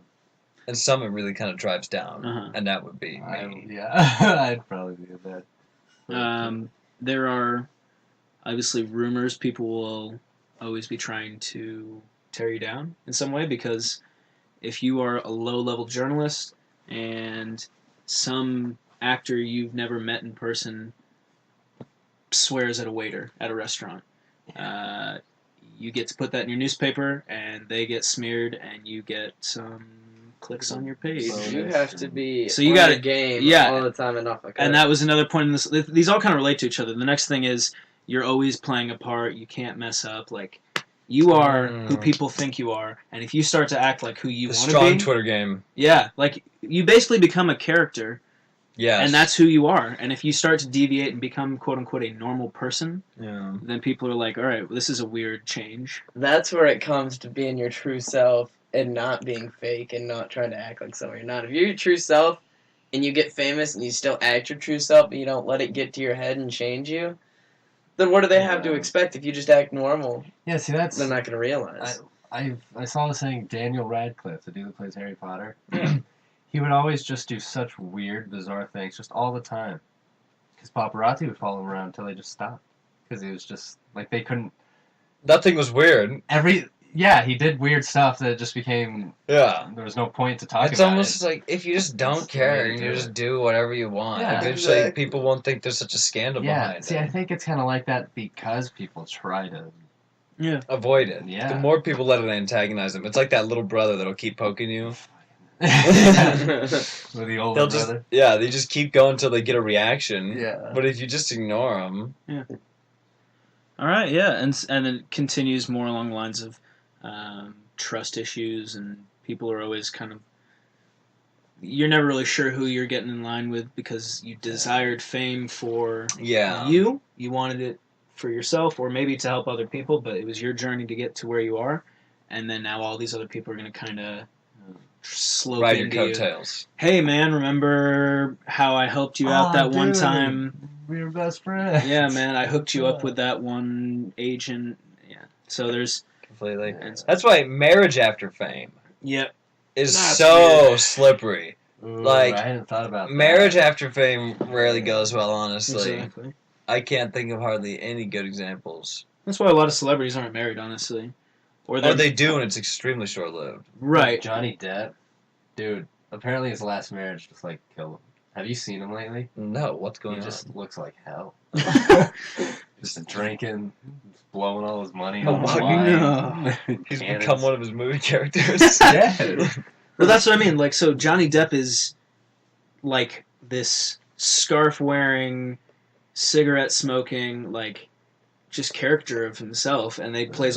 Speaker 1: And some it really kind of drives down.
Speaker 5: Uh-huh.
Speaker 1: And that would be me.
Speaker 4: I'd probably be that.
Speaker 5: There are obviously rumors. People will always be trying to tear you down in some way, because if you are a low-level journalist and some actor you've never met in person swears at a waiter at a restaurant, You get to put that in your newspaper, and they get smeared, and you get some clicks on your page.
Speaker 4: So-
Speaker 3: You have to be
Speaker 5: So you
Speaker 3: on
Speaker 5: gotta-
Speaker 3: your game
Speaker 5: yeah.
Speaker 3: all the time and not fuck
Speaker 5: And
Speaker 3: up.
Speaker 5: that was another point in this. These all kind of relate to each other. The next thing is you're always playing a part. You can't mess up. Like, you are who people think you are, and if you start to act like who you
Speaker 1: The
Speaker 5: want to
Speaker 1: strong
Speaker 5: be,
Speaker 1: Twitter game.
Speaker 5: yeah, like you basically become a character,
Speaker 1: Yes.
Speaker 5: and that's who you are. And if you start to deviate and become quote unquote a normal person,
Speaker 1: Yeah.
Speaker 5: then people are like, all right, well, this is a weird change.
Speaker 3: That's where it comes to being your true self and not being fake and not trying to act like someone you're not. If you're your true self and you get famous and you still act your true self, but you don't let it get to your head and change you, then what do they have to expect if you just act normal?
Speaker 4: Yeah, see, that's...
Speaker 3: They're not going to realize.
Speaker 4: I saw this thing, Daniel Radcliffe, the dude that plays Harry Potter. He would always just do such weird, bizarre things, just all the time. Because paparazzi would follow him around until they just stopped. Because he was just, like, they couldn't...
Speaker 1: Nothing was weird.
Speaker 4: Yeah, he did weird stuff that just became...
Speaker 1: Yeah.
Speaker 4: There was no point to talk
Speaker 1: It's
Speaker 4: about
Speaker 1: almost
Speaker 4: it.
Speaker 1: like if you just don't
Speaker 4: That's the way
Speaker 1: care
Speaker 4: to
Speaker 1: and
Speaker 4: do
Speaker 1: you
Speaker 4: it.
Speaker 1: just do whatever you want,
Speaker 4: Yeah.
Speaker 1: eventually
Speaker 3: Exactly.
Speaker 1: people won't think there's such a scandal
Speaker 4: Yeah,
Speaker 1: behind
Speaker 4: see,
Speaker 1: it.
Speaker 4: I think it's kind of like that because people try to...
Speaker 1: Avoid it.
Speaker 4: Yeah.
Speaker 1: The more people let it antagonize them, it's like that little brother that'll keep poking you.
Speaker 4: With the older
Speaker 1: They'll just
Speaker 4: brother.
Speaker 1: they just keep going until they get a reaction.
Speaker 4: Yeah.
Speaker 1: But if you just ignore them,
Speaker 5: All right, yeah, and it continues more along the lines of trust issues, and people are always kind of. You're never really sure who you're getting in line with because you desired fame for you. You wanted it for yourself, or maybe to help other people, but it was your journey to get to where you are, and then now all these other people are going to kind of slope
Speaker 1: ride your
Speaker 5: into you.
Speaker 1: coattails.
Speaker 5: Hey, man, remember how I helped you out that one time?
Speaker 4: We were best friends.
Speaker 5: Yeah, man, I hooked you up with that one agent. Yeah, so there's
Speaker 1: Completely.
Speaker 5: and-
Speaker 1: That's why marriage after fame
Speaker 5: yep.
Speaker 1: is
Speaker 3: That's
Speaker 1: so
Speaker 3: weird.
Speaker 1: slippery.
Speaker 4: Ooh,
Speaker 1: Like,
Speaker 4: I hadn't thought about
Speaker 1: Marriage
Speaker 4: that.
Speaker 1: after fame rarely goes well, honestly.
Speaker 5: Exactly.
Speaker 1: I can't think of hardly any good examples.
Speaker 5: That's why a lot of celebrities aren't married, honestly. Or
Speaker 1: They do, and it's extremely short-lived.
Speaker 5: right.
Speaker 4: Johnny Depp, dude. Apparently, his last marriage just like killed him. Have you seen him lately?
Speaker 1: No, what's
Speaker 4: He
Speaker 1: going
Speaker 4: just looks like hell.
Speaker 5: Oh,
Speaker 4: Just drinking, blowing all his money
Speaker 1: Oh,
Speaker 4: on
Speaker 1: wow,
Speaker 4: wine.
Speaker 1: on? He's
Speaker 4: cannons.
Speaker 1: become one of his movie characters.
Speaker 4: Yeah.
Speaker 5: Well, that's what I mean. Like, so Johnny Depp is like this scarf-wearing, cigarette-smoking, like just character of himself, and he plays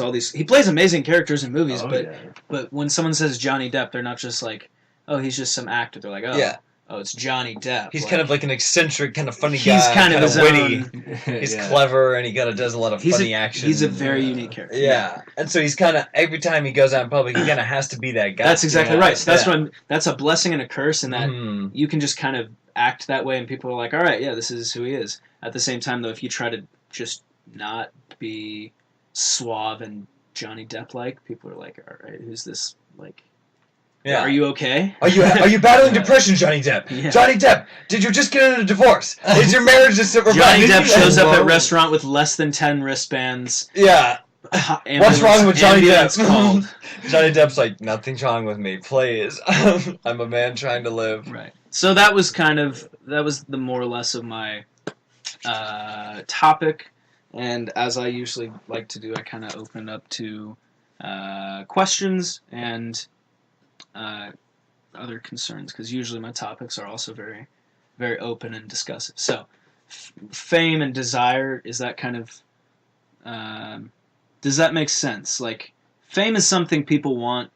Speaker 5: amazing characters in movies,
Speaker 4: Oh,
Speaker 5: but
Speaker 4: yeah.
Speaker 5: but when someone says Johnny Depp, they're not just like, oh, he's just some actor. They're like, oh,
Speaker 1: Yeah.
Speaker 5: oh, it's Johnny Depp.
Speaker 1: He's kind of like an eccentric, kind of funny
Speaker 5: he's
Speaker 1: guy.
Speaker 5: kind of his
Speaker 1: witty.
Speaker 5: own.
Speaker 1: He's
Speaker 4: Yeah.
Speaker 1: clever, and he kind of does a lot of
Speaker 5: He's
Speaker 1: funny
Speaker 5: a,
Speaker 1: action.
Speaker 5: He's a very unique character.
Speaker 1: Yeah, and so he's kind of every time he goes out in public, he kind of has to be that guy.
Speaker 5: That's exactly
Speaker 1: Yeah.
Speaker 5: right. So that's
Speaker 1: Yeah.
Speaker 5: that's a blessing and a curse, in that
Speaker 1: Mhm.
Speaker 5: you can just kind of act that way, and people are like, all right, yeah, this is who he is. At the same time, though, if you try to just not be suave and Johnny Depp-like, people are like, all right, who's this? Like,
Speaker 1: Yeah.
Speaker 5: are you okay?
Speaker 1: Are you battling depression, Johnny Depp?
Speaker 5: Yeah.
Speaker 1: Johnny Depp, did you just get in a divorce? Is your marriage just a
Speaker 5: Johnny Depp shows up at
Speaker 1: Whoa.
Speaker 5: restaurant with less than 10 wristbands.
Speaker 1: Yeah.
Speaker 5: Ambulance-
Speaker 1: wrong with Johnny
Speaker 5: ambulance
Speaker 1: Depp?
Speaker 5: called.
Speaker 1: Johnny Depp's like, nothing's wrong with me, please. I'm a man trying to live.
Speaker 5: Right. So that was the more or less of my topic, and as I usually like to do, I kind of open up to questions and other concerns, because usually my topics are also very, very open and discussive. So, fame and desire, is that kind of does that make sense? Like, fame is something people want.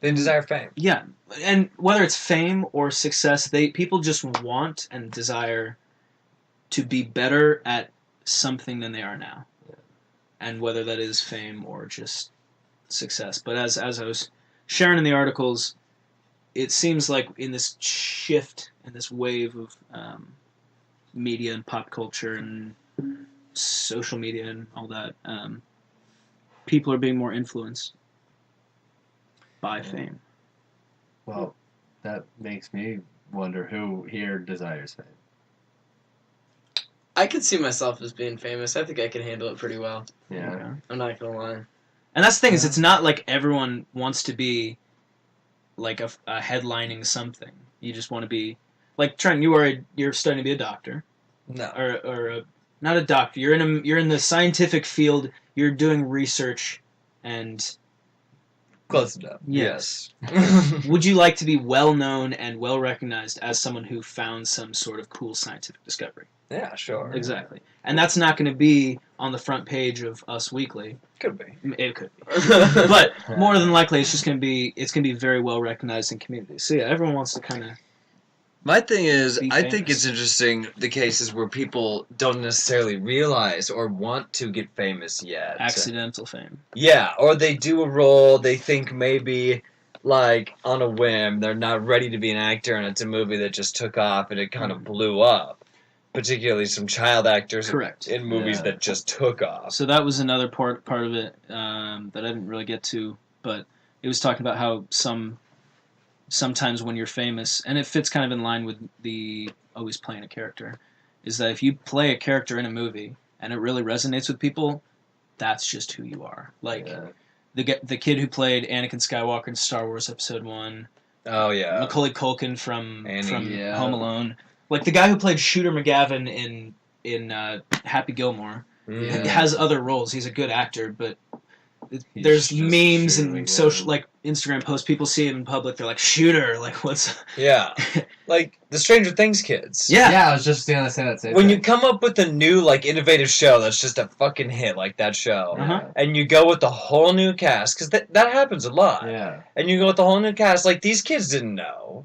Speaker 1: They desire fame.
Speaker 5: Yeah, and whether it's fame or success, people just want and desire to be better at something than they are now, and whether that is fame or just success. But as I was sharing in the articles, it seems like in this shift and this wave of media and pop culture and social media and all that, people are being more influenced by fame.
Speaker 4: Well, that makes me wonder who here desires fame.
Speaker 3: I could see myself as being famous. I think I can handle it pretty well.
Speaker 4: Yeah.
Speaker 5: Okay.
Speaker 3: I'm not gonna lie.
Speaker 5: And that's the thing, is it's not like everyone wants to be like a headlining something. You just want to be like Trent. You're studying to be a doctor
Speaker 1: No.
Speaker 5: or not a doctor. You're in the scientific field. You're doing research, and
Speaker 1: Close enough.
Speaker 5: Yes.
Speaker 1: Yes.
Speaker 5: would you like to be well known and well recognized as someone who found some sort of cool scientific discovery?
Speaker 1: Yeah, sure.
Speaker 5: Exactly. And that's not going to be on the front page of Us Weekly.
Speaker 1: Could be.
Speaker 5: It could be. But more than likely, it's going to be very well recognized in communities. So yeah, everyone wants to kind of.
Speaker 1: My thing is,
Speaker 5: Be
Speaker 1: I think
Speaker 5: famous.
Speaker 1: it's interesting the cases where people don't necessarily realize or want to get famous yet.
Speaker 5: Accidental fame.
Speaker 1: Yeah, or they do a role, they think maybe, like, on a whim, they're not ready to be an actor, and it's a movie that just took off and it kind of blew up. Particularly some child actors
Speaker 5: Correct.
Speaker 1: in movies that just took off.
Speaker 5: So that was another part of it that I didn't really get to, but it was talking about how sometimes when you're famous, and it fits kind of in line with the always playing a character, is that if you play a character in a movie and it really resonates with people, that's just who you are. Like the kid who played Anakin Skywalker in Star Wars Episode 1,
Speaker 1: Oh, yeah.
Speaker 5: Macaulay Culkin from
Speaker 4: Yeah.
Speaker 5: Home Alone, like the guy who played Shooter McGavin in Happy Gilmore.
Speaker 1: Mm.
Speaker 5: He has other roles. He's a good actor, but
Speaker 4: He's
Speaker 5: there's
Speaker 4: just
Speaker 5: memes
Speaker 4: Shooter
Speaker 5: and
Speaker 4: McGavin.
Speaker 5: social, like Instagram posts. People see him in public. They're like, "Shooter!" Like, what's?
Speaker 1: Yeah. Like, the Stranger Things kids.
Speaker 5: Yeah.
Speaker 4: Yeah, I was just gonna say that same
Speaker 1: When you
Speaker 4: thing.
Speaker 1: come up with a new, like, innovative show that's just a fucking hit, like that show,
Speaker 5: Uh-huh.
Speaker 1: and you go with the whole new cast, because that happens a lot.
Speaker 4: Yeah.
Speaker 1: And you go with the whole new cast, like, these kids didn't know.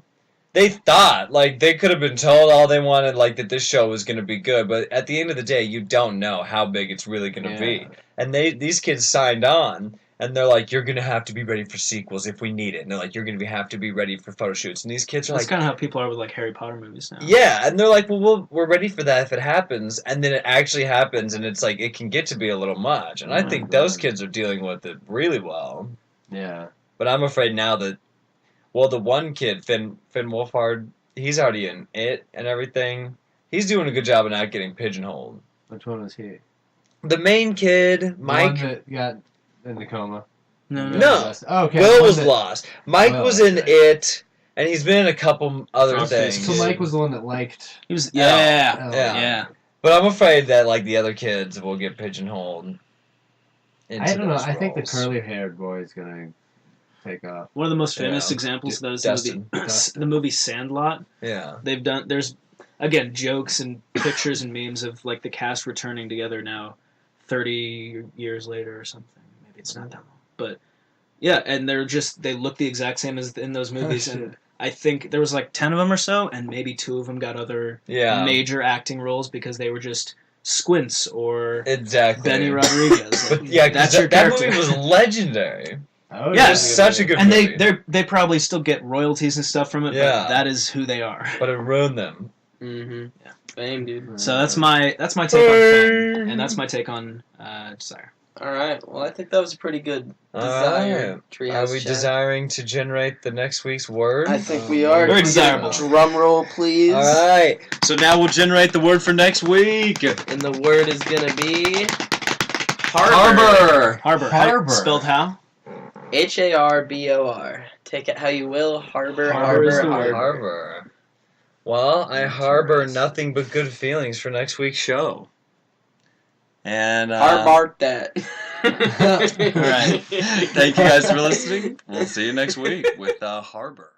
Speaker 1: They thought, like, they could have been told all they wanted, like, that this show was going to be good, but at the end of the day, you don't know how big it's really going to be. And these kids signed on, and they're like, you're going to have to be ready for sequels if we need it. And they're like, you're going to have to be ready for photo shoots. And these kids are
Speaker 5: That's
Speaker 1: like,
Speaker 5: kind of how people are with like Harry Potter movies now.
Speaker 1: yeah, and they're like, well, we're ready for that if it happens, and then it actually happens, and it's like, it can get to be a little much. And I
Speaker 5: Oh,
Speaker 1: think
Speaker 4: God.
Speaker 1: those kids are dealing with it really well.
Speaker 4: Yeah.
Speaker 1: But I'm afraid now that, well, the one kid, Finn Wolfhard, he's already in it and everything. He's doing a good job of not getting pigeonholed.
Speaker 4: Which one was he?
Speaker 1: The main kid, Mike,
Speaker 4: The one that got in the coma.
Speaker 5: No.
Speaker 1: No.
Speaker 4: Oh, okay.
Speaker 1: Will
Speaker 4: the one
Speaker 1: was
Speaker 4: that-
Speaker 1: lost. Mike
Speaker 4: Will,
Speaker 1: was in
Speaker 4: okay.
Speaker 1: it, and he's been in a couple other
Speaker 5: Okay,
Speaker 1: things.
Speaker 4: So Mike was the one that liked.
Speaker 5: He was.
Speaker 4: Oh,
Speaker 1: Yeah.
Speaker 5: Yeah.
Speaker 1: But I'm afraid that, like, the other kids will get pigeonholed. Into
Speaker 4: I don't know.
Speaker 1: those
Speaker 4: I think the
Speaker 1: roles.
Speaker 4: curly-haired boy is gonna take off.
Speaker 5: One of the most famous
Speaker 1: Yeah.
Speaker 5: examples of that is
Speaker 1: Dustin.
Speaker 5: the movie Sandlot.
Speaker 1: Yeah.
Speaker 5: They've done. There's again jokes and pictures and memes of like the cast returning together now, 30 years later or something. Maybe it's not that long, but yeah, and they look the exact same as in those movies, and I think there was like 10 of them or so, and maybe 2 of them got other
Speaker 1: Yeah.
Speaker 5: major acting roles because they were just Squints or
Speaker 1: Exactly.
Speaker 5: Benny Rodriguez.
Speaker 1: But yeah, 'cause
Speaker 5: that's your
Speaker 1: that
Speaker 5: character.
Speaker 1: movie was legendary.
Speaker 4: Oh,
Speaker 5: Yeah,
Speaker 1: It was such a good
Speaker 5: and
Speaker 1: movie.
Speaker 5: they probably still get royalties and stuff from it,
Speaker 1: Yeah.
Speaker 5: but that is who they are.
Speaker 1: But it ruined them.
Speaker 3: Mm-hmm.
Speaker 5: Yeah.
Speaker 3: Fame, dude.
Speaker 5: So that's my take on fame, and that's my take on desire.
Speaker 3: All right. Well, I think that was a pretty good
Speaker 1: All
Speaker 3: desire.
Speaker 1: right.
Speaker 3: Treehouse
Speaker 1: Are we
Speaker 3: chat.
Speaker 1: desiring to generate the next week's word?
Speaker 3: I think we are.
Speaker 5: Very
Speaker 3: Can we get a
Speaker 5: desirable.
Speaker 3: Drum roll, please.
Speaker 1: All right. So now we'll generate the word for next week.
Speaker 3: And the word is gonna be harbor.
Speaker 1: Harbor.
Speaker 4: Harbor.
Speaker 5: Spelled how?
Speaker 3: Harbor. Take it how you will. Harbor.
Speaker 5: Harbor is the
Speaker 3: Harbor.
Speaker 5: word.
Speaker 1: Harbor. Well, I harbor nothing but good feelings for next week's show. And
Speaker 3: Harbor that.
Speaker 1: All right. Thank you guys for listening. We'll see you next week with Harbor.